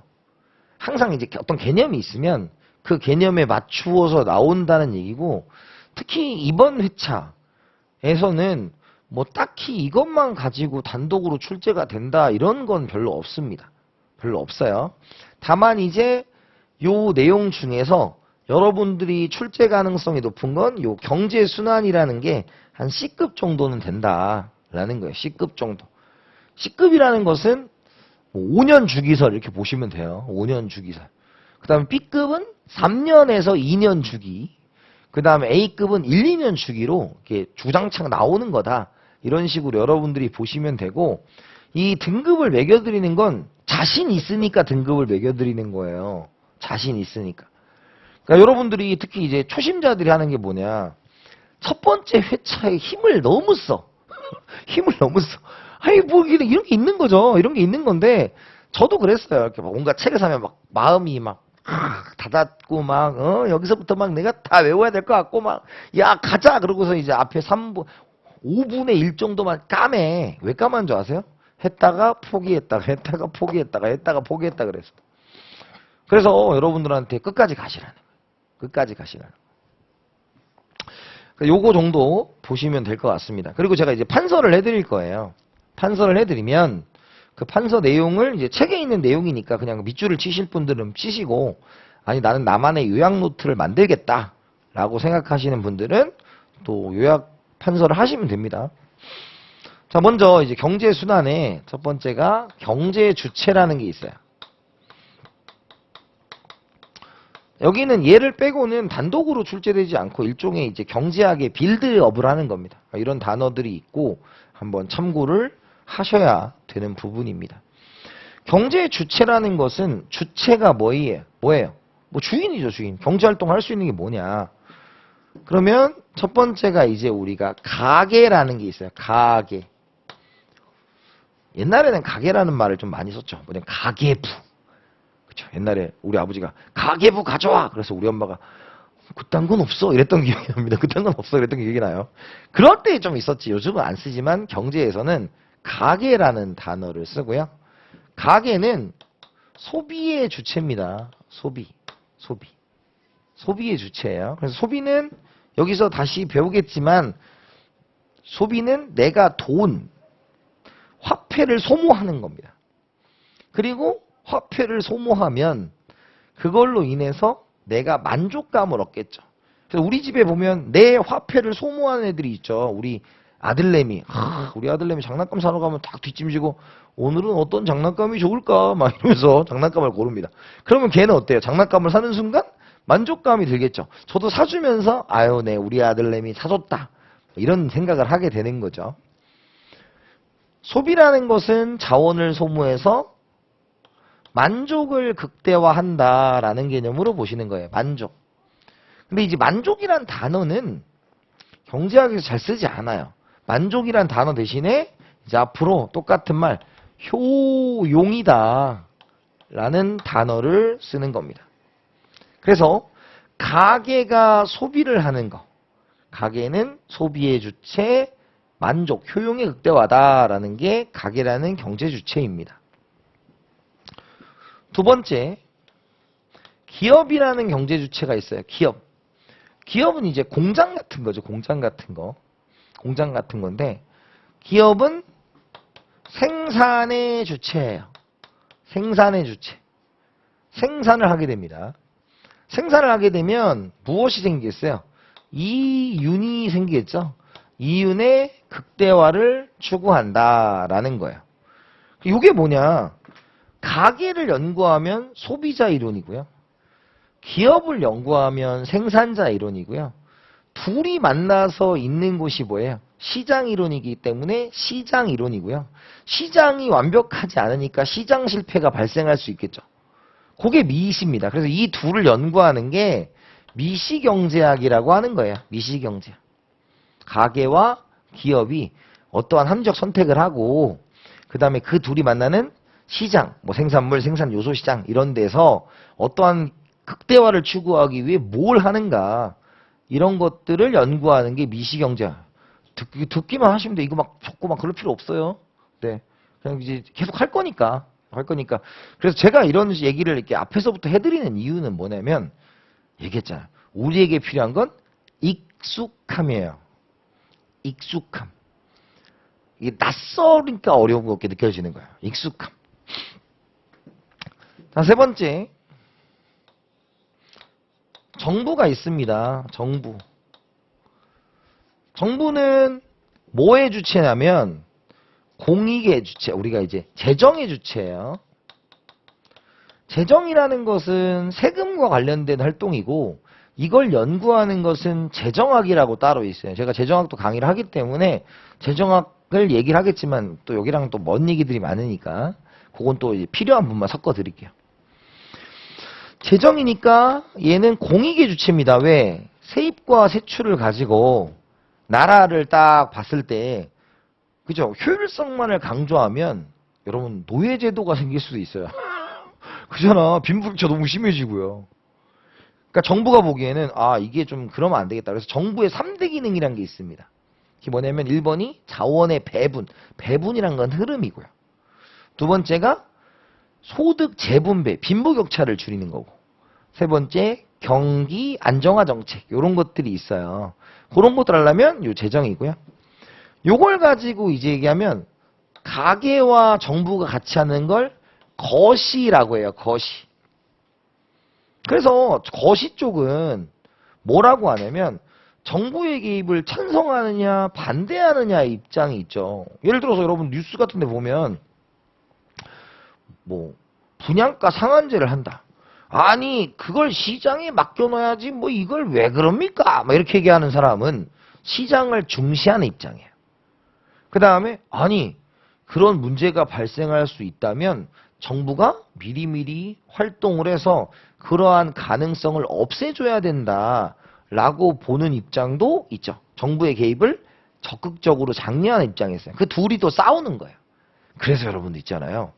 항상 이제 어떤 개념이 있으면 그 개념에 맞추어서 나온다는 얘기고, 특히 이번 회차에서는 뭐 딱히 이것만 가지고 단독으로 출제가 된다 이런 건 별로 없습니다. 별로 없어요. 다만 이제 요 내용 중에서 여러분들이 출제 가능성이 높은 건 요 경제 순환이라는 게 한 C급 정도는 된다라는 거예요. C급 정도. C급이라는 것은 뭐 5년 주기설 이렇게 보시면 돼요. 5년 주기설. 그 다음에 B급은 3년에서 2년 주기. 그 다음에 A급은 1, 2년 주기로 이렇게 주장창 나오는 거다. 이런 식으로 여러분들이 보시면 되고, 이 등급을 매겨드리는 건 자신 있으니까 등급을 매겨드리는 거예요. 자신 있으니까. 그러니까 여러분들이 특히 이제 초심자들이 하는 게 뭐냐. 첫 번째 회차에 힘을 너무 써. 힘을 너무 써. 아니, 뭐, 이런 게 있는 거죠. 이런 게 있는 건데, 저도 그랬어요. 이렇게 막 뭔가 책을 사면 막 마음이 막, 닫았고 막, 여기서부터 막 내가 다 외워야 될 것 같고 막, 야, 가자! 그러고서 이제 앞에 5분의 1 정도만 까매. 왜 까만 줄 아세요? 했다가 포기했다가, 했다가 포기했다가, 했다가 포기했다 그랬어. 그래서 여러분들한테 끝까지 가시라는 거예요. 끝까지 가시라는 거예요. 요거 정도 보시면 될 것 같습니다. 그리고 제가 이제 판서를 해드릴 거예요. 판서를 해드리면 그 판서 내용을 이제 책에 있는 내용이니까 그냥 밑줄을 치실 분들은 치시고, 아니 나는 나만의 요약 노트를 만들겠다라고 생각하시는 분들은 또 요약 판서를 하시면 됩니다. 자, 먼저 이제 경제 순환에 첫 번째가 경제 주체라는 게 있어요. 여기는 얘를 빼고는 단독으로 출제되지 않고 일종의 이제 경제학의 빌드업을 하는 겁니다. 이런 단어들이 있고 한번 참고를 하셔야 되는 부분입니다. 경제 주체라는 것은 주체가 뭐예요? 뭐 주인이죠, 주인. 경제활동 할 수 있는 게 뭐냐? 그러면 첫 번째가 이제 우리가 가계라는 게 있어요. 가계. 옛날에는 가계라는 말을 좀 많이 썼죠. 뭐냐, 가계부. 그쵸. 옛날에 우리 아버지가 가계부 가져와. 그래서 우리 엄마가 그딴 건 없어. 이랬던 기억이 납니다. 그딴 건 없어. 이랬던 기억이 나요. 그럴 때 좀 있었지. 요즘은 안 쓰지만 경제에서는 가계라는 단어를 쓰고요. 가계는 소비의 주체입니다. 소비의 주체예요. 그래서 소비는 여기서 다시 배우겠지만 소비는 내가 화폐를 소모하는 겁니다. 그리고 화폐를 소모하면 그걸로 인해서 내가 만족감을 얻겠죠. 그래서 우리 집에 보면 내 화폐를 소모하는 애들이 있죠. 우리 아들내미 장난감 사러 가면 딱 뒷짐지고 오늘은 어떤 장난감이 좋을까 막 이러면서 장난감을 고릅니다. 그러면 걔는 어때요? 장난감을 사는 순간 만족감이 들겠죠. 저도 사주면서 아유 네 우리 아들내미 사줬다 이런 생각을 하게 되는 거죠. 소비라는 것은 자원을 소모해서 만족을 극대화한다라는 개념으로 보시는 거예요. 만족. 근데 이제 만족이란 단어는 경제학에서 잘 쓰지 않아요. 만족이란 단어 대신에 이제 앞으로 똑같은 말 효용이다 라는 단어를 쓰는 겁니다. 그래서 가계가 소비를 하는 거, 가계는 소비의 주체, 만족, 효용의 극대화다라는 게 가계라는 경제 주체입니다. 두 번째, 기업이라는 경제 주체가 있어요. 기업은 이제 공장 같은 거죠. 공장 같은 건데 기업은 생산의 주체예요. 생산의 주체. 생산을 하게 됩니다. 생산을 하게 되면 무엇이 생기겠어요? 이윤이 생기겠죠. 이윤의 극대화를 추구한다라는 거예요. 이게 뭐냐? 가계를 연구하면 소비자 이론이고요. 기업을 연구하면 생산자 이론이고요. 둘이 만나서 있는 곳이 뭐예요? 시장 이론이기 때문에 시장 이론이고요. 시장이 완벽하지 않으니까 시장 실패가 발생할 수 있겠죠. 그게 미시입니다. 그래서 이 둘을 연구하는 게 미시경제학이라고 하는 거예요. 미시경제학. 가계와 기업이 어떠한 합리적 선택을 하고 그 다음에 그 둘이 만나는 시장, 뭐 생산물, 생산 요소 시장 이런 데서 어떠한 극대화를 추구하기 위해 뭘 하는가 이런 것들을 연구하는 게 미시경제야. 듣기만 하시면 돼. 이거 막 적고 막 그럴 필요 없어요. 네. 그냥 이제 계속 할 거니까. 할 거니까. 그래서 제가 이런 얘기를 이렇게 앞에서부터 해드리는 이유는 뭐냐면, 얘기했잖아. 우리에게 필요한 건 익숙함이에요. 익숙함. 이게 낯설으니까 어려운 것 같게 느껴지는 거예요. 익숙함. 자, 세 번째. 정부가 있습니다. 정부. 정부는 뭐의 주체냐면 공익의 주체, 우리가 이제 재정의 주체예요. 재정이라는 것은 세금과 관련된 활동이고 이걸 연구하는 것은 재정학이라고 따로 있어요. 제가 재정학도 강의를 하기 때문에 재정학을 얘기를 하겠지만 또 여기랑 또 먼 얘기들이 많으니까 그건 또 이제 필요한 부분만 섞어 드릴게요. 재정이니까 얘는 공익의 주체입니다. 왜? 세입과 세출을 가지고 나라를 딱 봤을 때 그죠? 효율성만을 강조하면 여러분 노예제도가 생길 수도 있어요. 그잖아. 빈부격차 너무 심해지고요. 그러니까 정부가 보기에는 아 이게 좀 그러면 안 되겠다. 그래서 정부의 3대 기능이라는 게 있습니다. 그게 뭐냐면 1번이 자원의 배분. 배분이란 건 흐름이고요. 두 번째가 소득 재분배. 빈부격차를 줄이는 거고. 세 번째 경기 안정화 정책. 이런 것들이 있어요. 그런 것들 하려면 요 재정이고요. 요걸 가지고 이제 얘기하면 가계와 정부가 같이 하는 걸 거시라고 해요. 거시. 그래서 거시 쪽은 뭐라고 하냐면 정부의 개입을 찬성하느냐 반대하느냐의 입장이 있죠. 예를 들어서 여러분 뉴스 같은 데 보면 뭐 분양가 상한제를 한다. 아니 그걸 시장에 맡겨놔야지 뭐 이걸 왜 그럽니까? 막 이렇게 얘기하는 사람은 시장을 중시하는 입장이에요. 그 다음에 아니 그런 문제가 발생할 수 있다면 정부가 미리미리 활동을 해서 그러한 가능성을 없애줘야 된다라고 보는 입장도 있죠. 정부의 개입을 적극적으로 장려하는 입장이 있어요. 그 둘이 또 싸우는 거예요. 그래서 여러분들 있잖아요.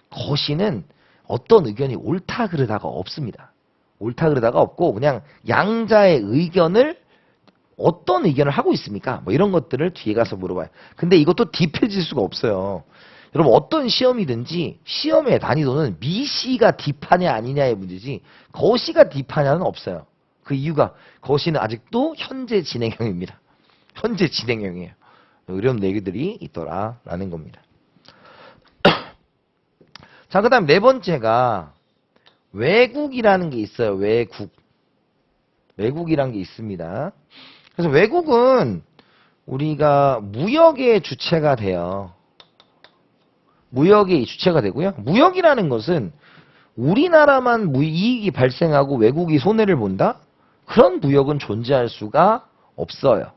거시는 어떤 의견이 옳다 그르다가 없습니다. 옳다 그르다가 없고 그냥 양자의 의견을 어떤 의견을 하고 있습니까? 뭐 이런 것들을 뒤에 가서 물어봐요. 근데 이것도 딥해질 수가 없어요. 여러분 어떤 시험이든지 시험의 난이도는 미시가 딥하냐 아니냐의 문제지 거시가 딥하냐는 없어요. 그 이유가 거시는 아직도 현재 진행형입니다. 현재 진행형이에요. 이런 얘기들이 있더라라는 겁니다. 자, 그 다음 네 번째가 외국이라는 게 있어요. 외국. 외국이라는 게 있습니다. 그래서 외국은 우리가 무역의 주체가 돼요. 무역의 주체가 되고요. 무역이라는 것은 우리나라만 이익이 발생하고 외국이 손해를 본다? 그런 무역은 존재할 수가 없어요.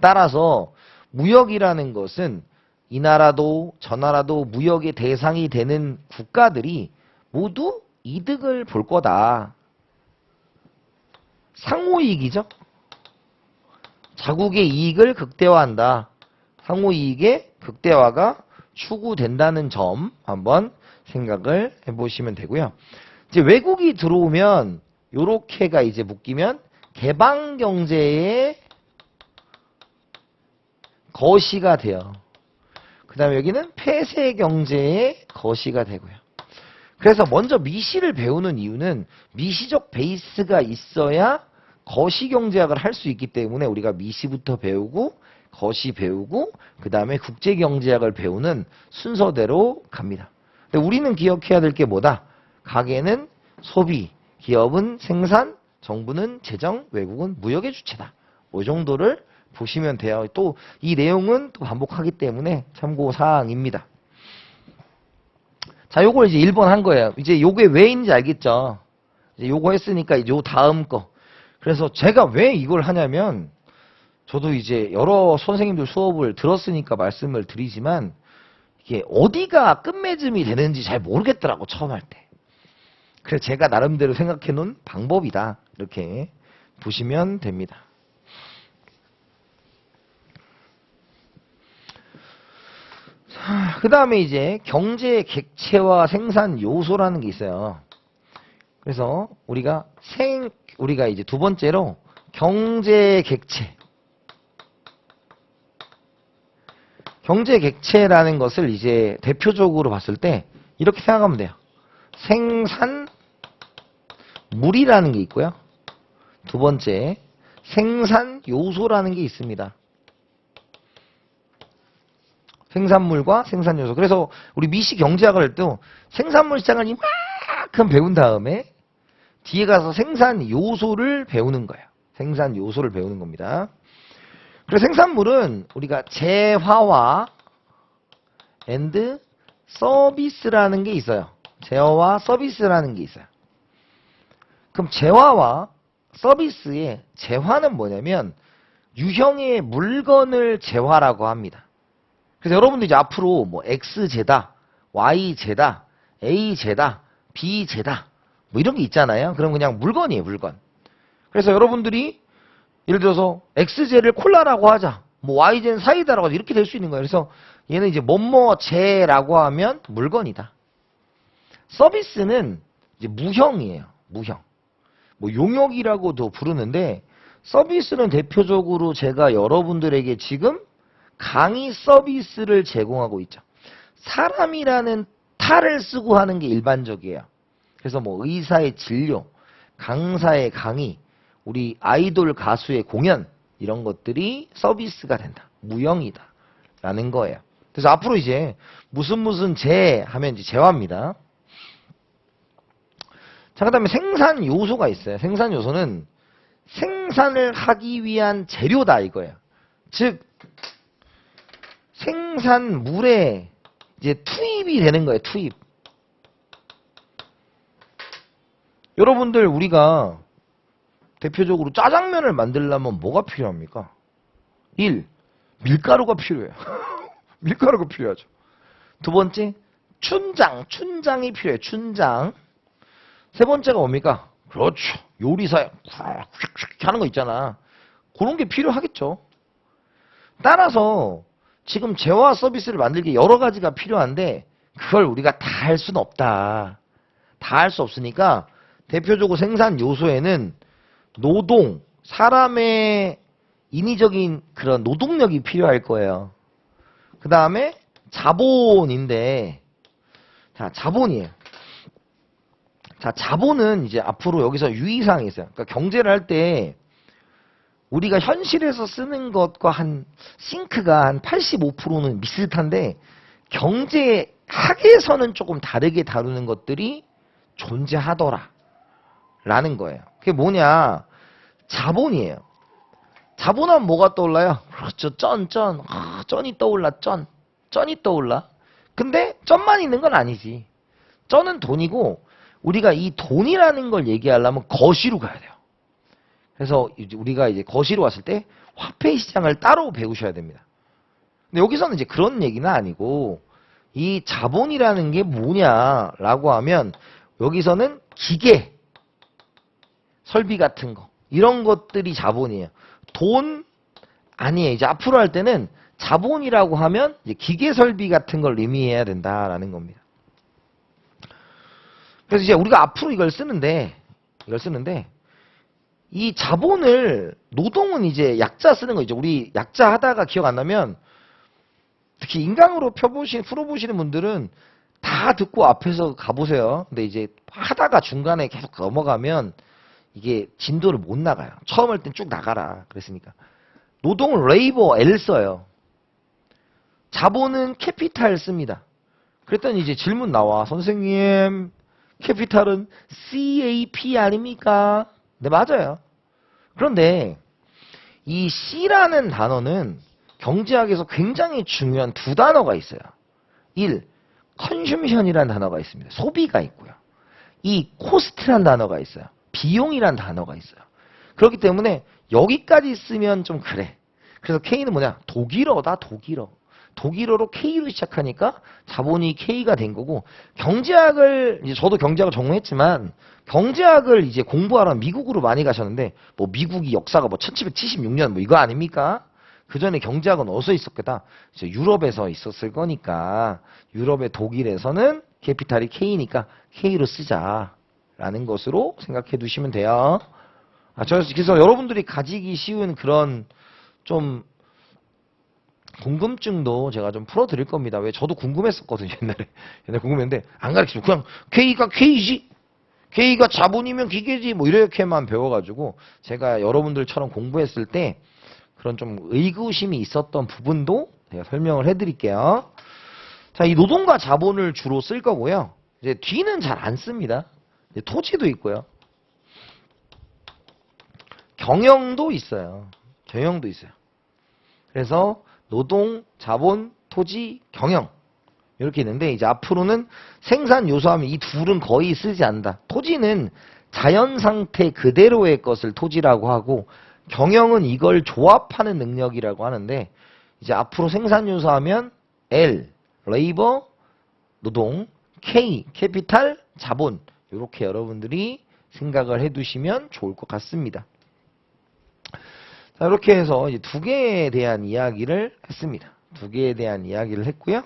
따라서 무역이라는 것은 이 나라도 저 나라도 무역의 대상이 되는 국가들이 모두 이득을 볼 거다. 상호이익이죠. 자국의 이익을 극대화한다. 상호이익의 극대화가 추구된다는 점 한번 생각을 해보시면 되고요. 이제 외국이 들어오면 요렇게가 이제 묶이면 개방경제의 거시가 돼요. 그 다음에 여기는 폐쇄경제의 거시가 되고요. 그래서 먼저 미시를 배우는 이유는 미시적 베이스가 있어야 거시경제학을 할 수 있기 때문에 우리가 미시부터 배우고 거시 배우고 그 다음에 국제경제학을 배우는 순서대로 갑니다. 근데 우리는 기억해야 될 게 뭐다? 가계는 소비, 기업은 생산, 정부는 재정, 외국은 무역의 주체다. 이 정도를 보시면 돼요. 또 이 내용은 또 반복하기 때문에 참고사항입니다. 자, 요걸 이제 1번 한 거예요. 이제 요게 왜 있는지 알겠죠? 이제 요거 했으니까 이제 요 다음 거. 그래서 제가 왜 이걸 하냐면 저도 이제 여러 선생님들 수업을 들었으니까 말씀을 드리지만 이게 어디가 끝맺음이 되는지 잘 모르겠더라고 처음 할 때. 그래서 제가 나름대로 생각해 놓은 방법이다. 이렇게 보시면 됩니다. 자, 그 다음에 이제 경제 객체와 생산 요소라는 게 있어요. 그래서 우리가 이제 두 번째로 경제 객체. 경제 객체라는 것을 이제 대표적으로 봤을 때 이렇게 생각하면 돼요. 생산물이라는 게 있고요. 두 번째, 생산 요소라는 게 있습니다. 생산물과 생산 요소. 그래서 우리 미시 경제학을 할 때 생산물 시장을 이만큼 배운 다음에 뒤에 가서 생산 요소를 배우는 거예요. 생산 요소를 배우는 겁니다. 그래서 생산물은 우리가 재화와 앤드 서비스라는 게 있어요. 재화와 서비스라는 게 있어요. 그럼 재화와 서비스의 재화는 뭐냐면 유형의 물건을 재화라고 합니다. 그래서 여러분들 이제 앞으로 뭐 X제다, Y제다, A제다, B제다 뭐 이런 게 있잖아요. 그럼 그냥 물건이에요, 물건. 그래서 여러분들이 예를 들어서 X제를 콜라라고 하자. 뭐 Y제는 사이다라고 하자. 이렇게 될 수 있는 거예요. 그래서 얘는 이제 뭐뭐제라고 하면 물건이다. 서비스는 이제 무형이에요. 무형. 뭐 용역이라고도 부르는데 서비스는 대표적으로 제가 여러분들에게 지금 강의 서비스를 제공하고 있죠. 사람이라는 탈을 쓰고 하는 게 일반적이에요. 그래서 뭐 의사의 진료, 강사의 강의, 우리 아이돌 가수의 공연 이런 것들이 서비스가 된다. 무형이다. 라는 거예요. 그래서 앞으로 이제 무슨 재 하면 이제 재화입니다. 자, 그 다음에 생산 요소가 있어요. 생산 요소는 생산을 하기 위한 재료다 이거예요. 즉 생산물에 이제 투입이 되는 거예요. 투입. 여러분들 우리가 대표적으로 짜장면을 만들려면 뭐가 필요합니까? 1. 밀가루가 필요해요. 밀가루가 필요하죠. 두 번째, 춘장이 필요해요. 춘장. 세 번째가 뭡니까? 그렇죠. 요리사에 하는 거 있잖아. 그런 게 필요하겠죠. 따라서 지금 재화 서비스를 만들기 여러 가지가 필요한데 그걸 우리가 다 할 수는 없다. 다 할 수 없으니까 대표적으로 생산 요소에는 노동, 사람의 인위적인 그런 노동력이 필요할 거예요. 그 다음에 자본인데, 자, 자본이에요. 자, 자본은 이제 앞으로 여기서 유의사항이 있어요. 그러니까 경제를 할 때 우리가 현실에서 쓰는 것과 한 싱크가 한 85%는 비슷한데 경제학에서는 조금 다르게 다루는 것들이 존재하더라 라는 거예요. 그게 뭐냐? 자본이에요. 자본하면 뭐가 떠올라요? 그렇죠. 쩐이 떠올라. 쩐이 떠올라. 근데 쩐만 있는 건 아니지. 쩐은 돈이고 우리가 이 돈이라는 걸 얘기하려면 거시로 가야 돼요. 그래서 우리가 이제 거시로 왔을 때 화폐 시장을 따로 배우셔야 됩니다. 근데 여기서는 이제 그런 얘기는 아니고 이 자본이라는 게 뭐냐라고 하면 여기서는 기계, 설비 같은 거 이런 것들이 자본이에요. 돈 아니에요. 이제 앞으로 할 때는 자본이라고 하면 이제 기계 설비 같은 걸 의미해야 된다라는 겁니다. 그래서 이제 우리가 앞으로 이걸 쓰는데 이 자본을 노동은 이제 약자 쓰는 거 있죠. 우리 약자 하다가 기억 안 나면 특히 인강으로 풀어보시는 분들은 다 듣고 앞에서 가보세요. 근데 이제 하다가 중간에 계속 넘어가면 이게 진도를 못 나가요. 처음 할 땐 쭉 나가라 그랬으니까. 노동은 레이버 L 써요. 자본은 캐피탈 씁니다. 그랬더니 이제 질문 나와. 선생님 캐피탈은 CAP 아닙니까? 네, 맞아요. 그런데 이 C라는 단어는 경제학에서 굉장히 중요한 두 단어가 있어요. 1. 컨슈미션이라는 단어가 있습니다. 소비가 있고요. 2. 코스트라는 단어가 있어요. 비용이라는 단어가 있어요. 그렇기 때문에 여기까지 쓰면 좀 그래. 그래서 K는 뭐냐? 독일어다, 독일어. 독일어로 K로 시작하니까 자본이 K가 된 거고, 경제학을 이제 저도 경제학을 전공했지만 경제학을 이제 공부하러 미국으로 많이 가셨는데 뭐 미국이 역사가 뭐 1776년 뭐 이거 아닙니까? 그 전에 경제학은 어디서 있었겠다? 이제 유럽에서 있었을 거니까 유럽의 독일에서는 캐피탈이 K니까 K로 쓰자라는 것으로 생각해 두시면 돼요. 그래서 여러분들이 가지기 쉬운 그런 좀 궁금증도 제가 좀 풀어드릴 겁니다. 왜 저도 궁금했었거든요. 옛날에 궁금했는데 안 가르치고 그냥 K가 K지, K가 자본이면 기계지 뭐 이렇게만 배워가지고 제가 여러분들처럼 공부했을 때 그런 좀 의구심이 있었던 부분도 제가 설명을 해드릴게요. 자, 이 노동과 자본을 주로 쓸 거고요. 이제 뒤는 잘 안 씁니다. 이제 토지도 있고요. 경영도 있어요. 경영도 있어요. 그래서 노동, 자본, 토지, 경영 이렇게 있는데 이제 앞으로는 생산 요소하면 이 둘은 거의 쓰지 않는다. 토지는 자연 상태 그대로의 것을 토지라고 하고 경영은 이걸 조합하는 능력이라고 하는데 이제 앞으로 생산 요소하면 L, 레이버, 노동, K, 캐피탈, 자본 이렇게 여러분들이 생각을 해두시면 좋을 것 같습니다. 자, 이렇게 해서 이제 두 개에 대한 이야기를 했습니다. 두 개에 대한 이야기를 했고요.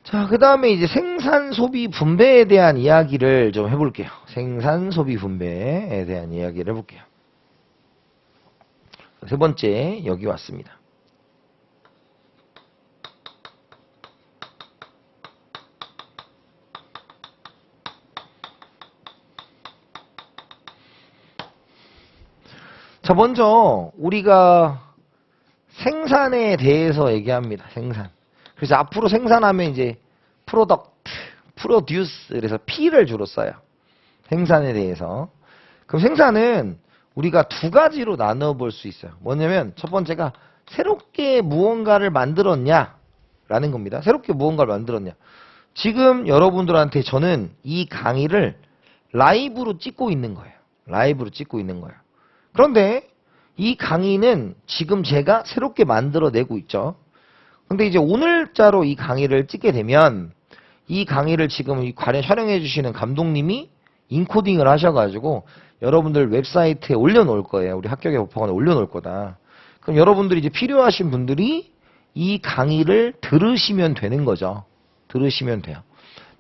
자, 그 다음에 이제 생산, 소비, 분배에 대한 이야기를 좀 해볼게요. 생산, 소비, 분배에 대한 이야기를 해볼게요. 세 번째, 여기 왔습니다. 자, 먼저 우리가 생산에 대해서 얘기합니다. 생산. 그래서 앞으로 생산하면 이제 프로덕트, 프로듀스 그래서 P를 주로 써요. 생산에 대해서. 그럼 생산은 우리가 두 가지로 나눠 볼 수 있어요. 뭐냐면 첫 번째가 새롭게 무언가를 만들었냐 라는 겁니다. 새롭게 무언가를 만들었냐. 지금 여러분들한테 저는 이 강의를 라이브로 찍고 있는 거예요. 라이브로 찍고 있는 거예요. 그런데 이 강의는 지금 제가 새롭게 만들어내고 있죠. 근데 이제 오늘자로 이 강의를 찍게 되면 이 강의를 지금 이 관련 촬영해 주시는 감독님이 인코딩을 하셔가지고 여러분들 웹사이트에 올려놓을 거예요. 우리 합격의 법학원에 올려놓을 거다. 그럼 여러분들이 이제 필요하신 분들이 이 강의를 들으시면 되는 거죠. 들으시면 돼요.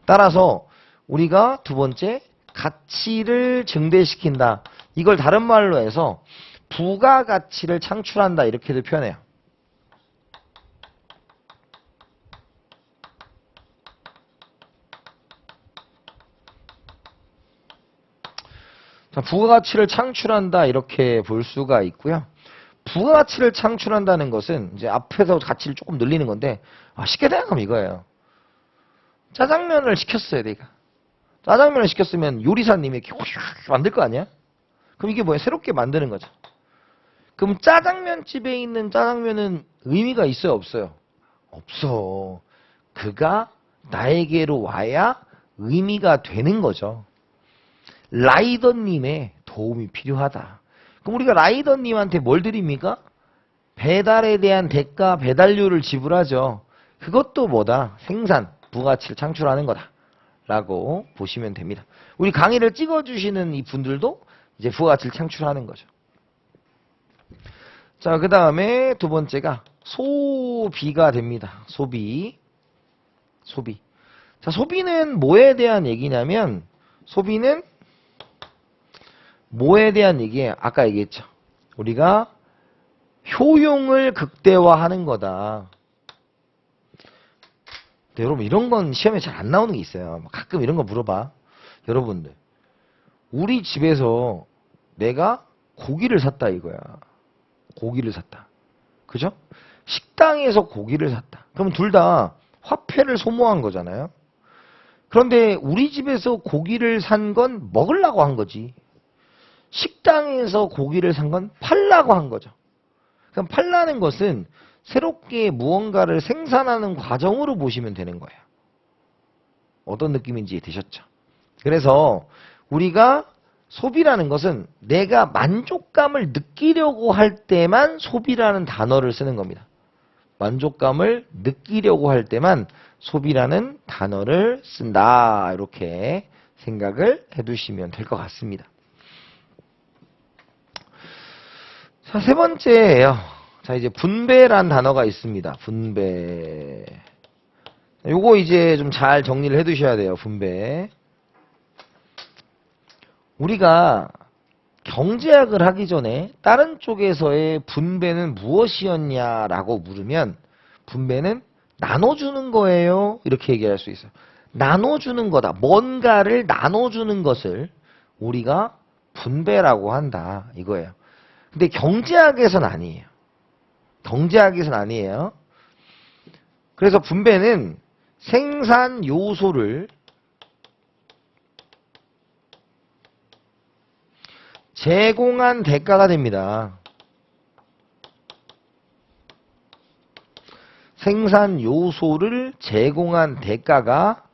따라서 우리가 두 번째 가치를 증대시킨다. 이걸 다른 말로 해서 부가가치를 창출한다. 이렇게도 표현해요. 자, 부가가치를 창출한다. 이렇게 볼 수가 있고요. 부가가치를 창출한다는 것은 이제 앞에서 가치를 조금 늘리는 건데 쉽게 생각하면 이거예요. 짜장면을 시켰어요. 내가. 짜장면을 시켰으면 요리사님이 이렇게 휘휘 만들 거 아니야? 그럼 이게 뭐야? 새롭게 만드는 거죠. 그럼 짜장면집에 있는 짜장면은 의미가 있어요? 없어요? 없어. 그가 나에게로 와야 의미가 되는 거죠. 라이더님의 도움이 필요하다. 그럼 우리가 라이더님한테 뭘 드립니까? 배달에 대한 대가, 배달료를 지불하죠. 그것도 뭐다? 생산, 부가치를 창출하는 거다. 라고 보시면 됩니다. 우리 강의를 찍어주시는 이 분들도 이제 부가가치를 창출하는 거죠. 자, 그 다음에 두 번째가 소비가 됩니다. 소비. 자, 소비는 뭐에 대한 얘기냐면, 소비는 뭐에 대한 얘기예요? 아까 얘기했죠. 우리가 효용을 극대화하는 거다. 근데 여러분 이런 건 시험에 잘 안 나오는 게 있어요. 가끔 이런 거 물어봐. 여러분들. 우리 집에서 내가 고기를 샀다 이거야. 고기를 샀다. 그죠? 식당에서 고기를 샀다. 그럼 둘 다 화폐를 소모한 거잖아요. 그런데 우리 집에서 고기를 산 건 먹으려고 한 거지. 식당에서 고기를 산 건 팔라고 한 거죠. 그럼 팔라는 것은 새롭게 무언가를 생산하는 과정으로 보시면 되는 거예요. 어떤 느낌인지 되셨죠? 그래서 우리가 소비라는 것은 내가 만족감을 느끼려고 할 때만 소비라는 단어를 쓰는 겁니다. 만족감을 느끼려고 할 때만 소비라는 단어를 쓴다. 이렇게 생각을 해두시면 될 것 같습니다. 자, 세 번째예요. 자, 이제 분배란 단어가 있습니다. 분배. 요거 이제 좀 잘 정리를 해 두셔야 돼요. 분배. 우리가 경제학을 하기 전에 다른 쪽에서의 분배는 무엇이었냐라고 물으면 분배는 나눠주는 거예요. 이렇게 얘기할 수 있어요. 나눠주는 거다. 뭔가를 나눠주는 것을 우리가 분배라고 한다. 이거예요. 근데 경제학에서는 아니에요. 경제학에서는 아니에요. 그래서 분배는 생산 요소를 제공한 대가가 됩니다. 생산 요소를 제공한 대가가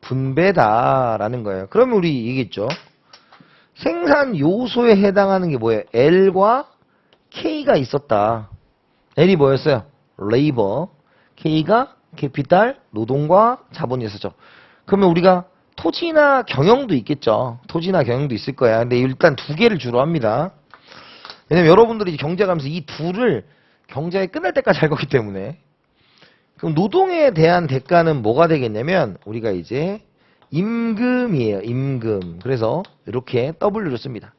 분배다라는 거예요. 그러면 우리 얘기했죠. 생산 요소에 해당하는 게 뭐예요? L과 K가 있었다. L이 뭐였어요? 레이버. K가 캐피탈, 노동과 자본이 있었죠. 그러면 우리가 토지나 경영도 있겠죠. 토지나 경영도 있을 거야. 근데 일단 두 개를 주로 합니다. 왜냐면 여러분들이 경제하면서 이 둘을 경제가 끝날 때까지 할 거기 때문에. 그럼 노동에 대한 대가는 뭐가 되겠냐면 우리가 이제 임금이에요. 임금. 그래서 이렇게 W를 씁니다.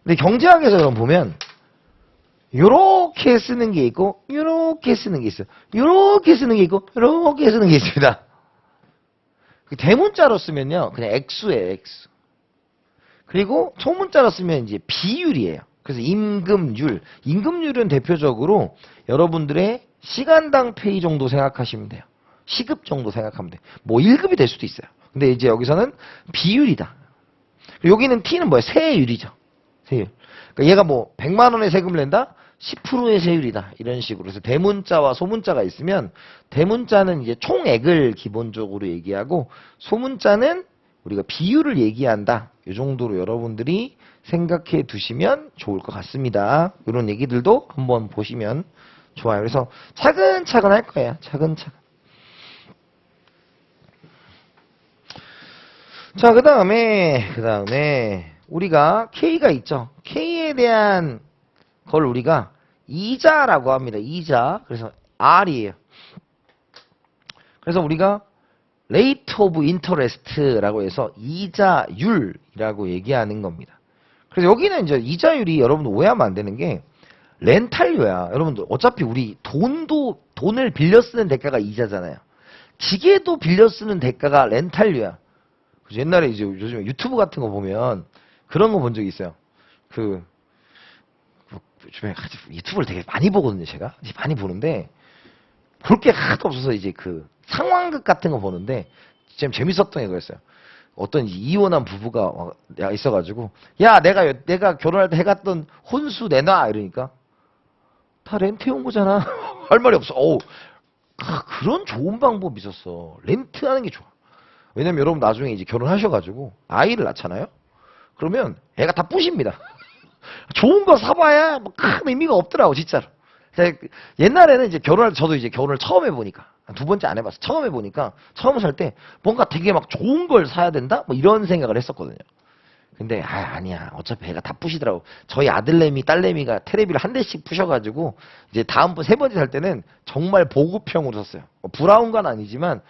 근데 경제학에서 그럼 보면 요렇게 쓰는 게 있고 요렇게 쓰는 게 있어요. 요렇게 쓰는 게 있고 요렇게 쓰는 게 있습니다. 대문자로 쓰면요. 그냥 액수예요. 액수. 그리고 소문자로 쓰면 이제 비율이에요. 그래서 임금률. 임금률은 대표적으로 여러분들의 시간당 페이 정도 생각하시면 돼요. 시급 정도 생각하면 돼요. 뭐 1급이 될 수도 있어요. 근데 이제 여기서는 비율이다. 여기는 T는 뭐예요? 세율이죠. 세율. 그러니까 얘가 뭐 100만 원의 세금을 낸다? 10%의 세율이다. 이런 식으로. 그래서 대문자와 소문자가 있으면 대문자는 이제 총액을 기본적으로 얘기하고 소문자는 우리가 비율을 얘기한다. 이 정도로 여러분들이 생각해 두시면 좋을 것 같습니다. 이런 얘기들도 한번 보시면 좋아요. 그래서 차근차근 할 거예요. 차근차근. 자, 그 다음에 우리가 K가 있죠. K에 대한 걸 우리가 이자라고 합니다. 이자. 그래서 R이에요. 그래서 우리가 rate of interest라고 해서 이자율이라고 얘기하는 겁니다. 그래서 여기는 이제 이자율이 여러분들 오해하면 안 되는 게 렌탈료야. 여러분들 어차피 우리 돈을 빌려 쓰는 대가가 이자잖아요. 기계도 빌려 쓰는 대가가 렌탈료야. 그래서 옛날에 이제 요즘 유튜브 같은 거 보면 그런 거 본 적이 있어요. 요즘에 유튜브를 되게 많이 보거든요, 제가. 많이 보는데, 볼 게 하나도 없어서 이제 상황극 같은 거 보는데, 좀 재밌었던 게 그랬어요. 어떤 이혼한 부부가 있어가지고, 야, 내가 결혼할 때 해갔던 혼수 내놔! 이러니까, 다 렌트해온 거잖아. 할 말이 없어. 그런 좋은 방법이 있었어. 렌트하는 게 좋아. 왜냐면 여러분 나중에 이제 결혼하셔가지고, 아이를 낳잖아요? 그러면 애가 다 뿌십니다. 좋은 거 사봐야 뭐 큰 의미가 없더라고 진짜로. 옛날에는 이제 저도 이제 결혼을 처음 해보니까 두 번째 안 해봤어. 처음 해보니까 처음 살 때 뭔가 되게 막 좋은 걸 사야 된다 뭐 이런 생각을 했었거든요. 근데 아니야 어차피 애가 다 푸시더라고. 저희 아들내미 딸내미가 테레비를 한 대씩 푸셔가지고 이제 다음번 세 번째 살 때는 정말 보급형으로 샀어요. 브라운 건 아니지만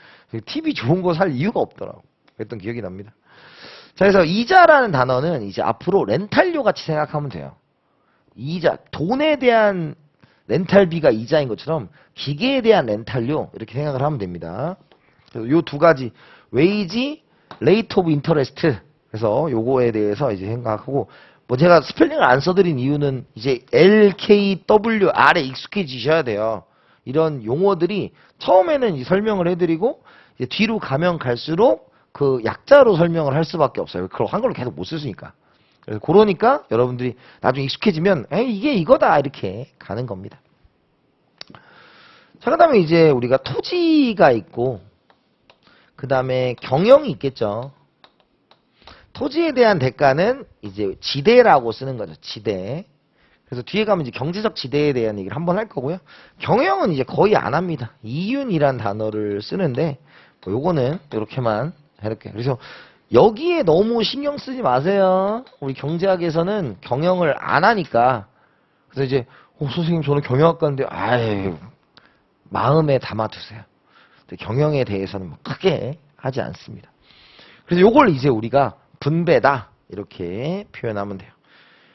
TV 좋은 거 살 이유가 없더라고. 그랬던 기억이 납니다. 자, 그래서 이자라는 단어는 이제 앞으로 렌탈료 같이 생각하면 돼요. 이자, 돈에 대한 렌탈비가 이자인 것처럼 기계에 대한 렌탈료 이렇게 생각을 하면 됩니다. 그래서 요 두 가지 웨이지, 레이트 오브 인터레스트. 그래서 요거에 대해서 이제 생각하고 뭐 제가 스펠링을 안 써드린 이유는 이제 LKWR에 익숙해지셔야 돼요. 이런 용어들이 처음에는 이 설명을 해드리고 이제 뒤로 가면 갈수록 그 약자로 설명을 할 수밖에 없어요. 그걸 한글로 계속 못 쓰니까. 그래서 그러니까 여러분들이 나중에 익숙해지면 이게 이거다 이렇게 가는 겁니다. 자, 그 다음에 이제 우리가 토지가 있고 그 다음에 경영이 있겠죠. 토지에 대한 대가는 이제 지대라고 쓰는 거죠. 지대. 그래서 뒤에 가면 이제 경제적 지대에 대한 얘기를 한번 할 거고요. 경영은 이제 거의 안 합니다. 이윤이란 단어를 쓰는데 뭐 요거는 이렇게만 해놓을게요. 그래서 여기에 너무 신경 쓰지 마세요. 우리 경제학에서는 경영을 안 하니까. 그래서 이제 선생님 저는 경영학과인데 아유 마음에 담아두세요. 경영에 대해서는 뭐 크게 하지 않습니다. 그래서 요걸 이제 우리가 분배다 이렇게 표현하면 돼요.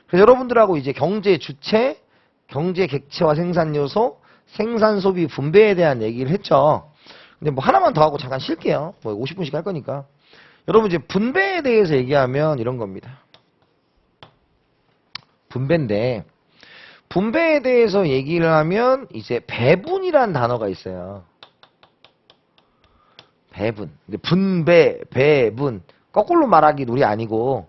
그래서 여러분들하고 이제 경제 주체, 경제 객체와 생산 요소, 생산 소비 분배에 대한 얘기를 했죠. 근데 뭐 하나만 더 하고 잠깐 쉴게요. 뭐 50분씩 할 거니까. 여러분 이제 분배에 대해서 얘기하면 이런 겁니다. 분배인데 분배에 대해서 얘기를 하면 이제 배분이란 단어가 있어요. 배분. 분배, 배분. 거꾸로 말하기 놀이 아니고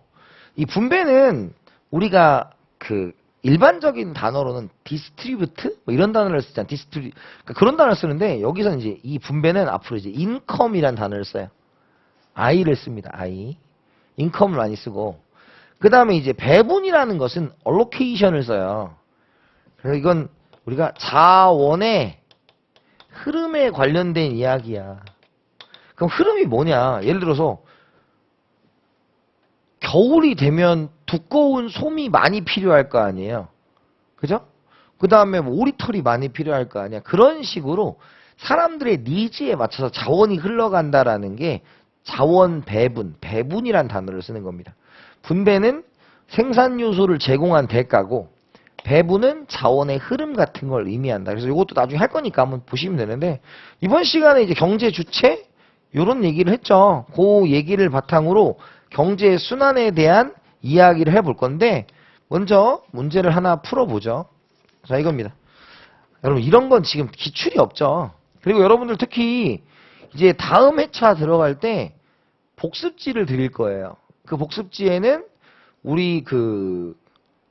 이 분배는 우리가 그 일반적인 단어로는 디스트리뷰트 뭐 이런 단어를 쓰잖아. 그러니까 그런 단어를 쓰는데 여기서는 이제 이 분배는 앞으로 이제 인컴이란 단어를 써요. I를 씁니다. I. 인컴을 많이 쓰고 그 다음에 이제 배분이라는 것은 allocation을 써요. 그래서 이건 우리가 자원의 흐름에 관련된 이야기야. 그럼 흐름이 뭐냐? 예를 들어서 겨울이 되면 두꺼운 솜이 많이 필요할 거 아니에요. 그죠? 그 다음에 뭐 오리털이 많이 필요할 거 아니야. 그런 식으로 사람들의 니즈에 맞춰서 자원이 흘러간다라는 게 자원 배분, 배분이란 단어를 쓰는 겁니다. 분배는 생산 요소를 제공한 대가고 배분은 자원의 흐름 같은 걸 의미한다. 그래서 이것도 나중에 할 거니까 한번 보시면 되는데 이번 시간에 이제 경제 주체 이런 얘기를 했죠. 그 얘기를 바탕으로 경제 순환에 대한 이야기를 해볼 건데 먼저 문제를 하나 풀어보죠. 자 이겁니다. 여러분 이런 건 지금 기출이 없죠. 그리고 여러분들 특히 이제 다음 회차 들어갈 때 복습지를 드릴 거예요. 그 복습지에는 우리 그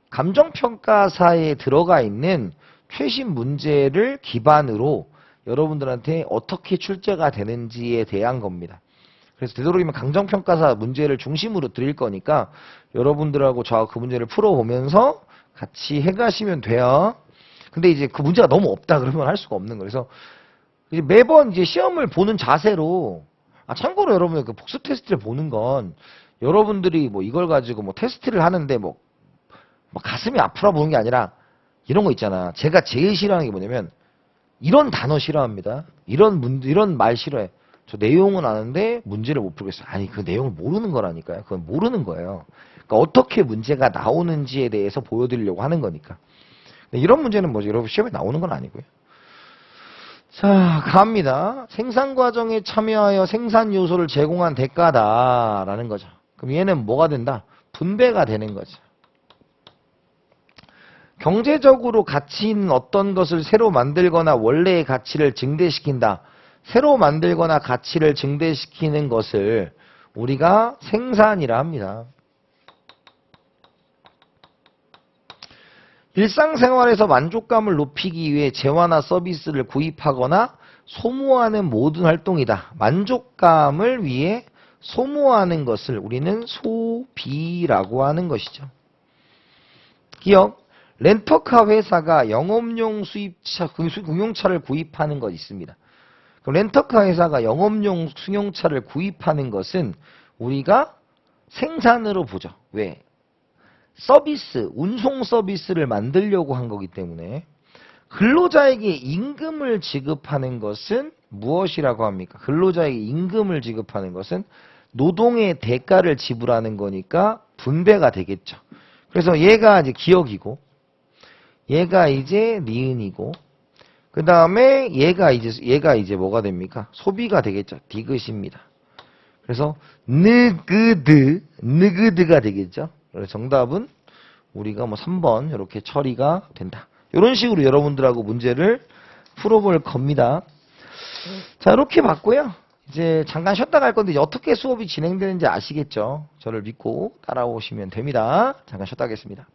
감정평가사에 들어가 있는 최신 문제를 기반으로 여러분들한테 어떻게 출제가 되는지에 대한 겁니다. 그래서 되도록이면 감정평가사 문제를 중심으로 드릴 거니까 여러분들하고 저하고 그 문제를 풀어보면서 같이 해가시면 돼요. 근데 이제 그 문제가 너무 없다 그러면 할 수가 없는 거예요. 그래서 이제 매번 이제 시험을 보는 자세로 참고로 여러분들 그 복습 테스트를 보는 건 여러분들이 뭐 이걸 가지고 뭐 테스트를 하는데 뭐 가슴이 아프라 보는 게 아니라 이런 거 있잖아. 제가 제일 싫어하는 게 뭐냐면 이런 단어 싫어합니다. 이런 말 싫어해. 저 내용은 아는데 문제를 못 풀겠어요. 아니 그 내용을 모르는 거라니까요. 그건 모르는 거예요. 그러니까 어떻게 문제가 나오는지에 대해서 보여드리려고 하는 거니까. 이런 문제는 뭐지? 여러분 시험에 나오는 건 아니고요. 자 갑니다. 생산 과정에 참여하여 생산 요소를 제공한 대가다라는 거죠. 그럼 얘는 뭐가 된다? 분배가 되는 거죠. 경제적으로 가치 있는 어떤 것을 새로 만들거나 원래의 가치를 증대시킨다. 새로 만들거나 가치를 증대시키는 것을 우리가 생산이라 합니다. 일상생활에서 만족감을 높이기 위해 재화나 서비스를 구입하거나 소모하는 모든 활동이다. 만족감을 위해 소모하는 것을 우리는 소비라고 하는 것이죠. 기억. 렌터카 회사가 영업용 수입차, 승용차를 구입하는 것 있습니다. 그럼 렌터카 회사가 영업용 승용차를 구입하는 것은 우리가 생산으로 보죠. 왜? 서비스, 운송 서비스를 만들려고 한 거기 때문에 근로자에게 임금을 지급하는 것은 무엇이라고 합니까? 근로자에게 임금을 지급하는 것은 노동의 대가를 지불하는 거니까 분배가 되겠죠. 그래서 얘가 이제 기억이고 얘가 이제 니은이고 그 다음에 얘가 이제 뭐가 됩니까? 소비가 되겠죠. 디귿입니다. 그래서 느그드가 되겠죠. 그래서 정답은 우리가 뭐 3번 이렇게 처리가 된다. 이런 식으로 여러분들하고 문제를 풀어볼 겁니다. 자 이렇게 봤고요. 이제 잠깐 쉬었다 갈 건데 이제 어떻게 수업이 진행되는지 아시겠죠? 저를 믿고 따라오시면 됩니다. 잠깐 쉬었다 하겠습니다.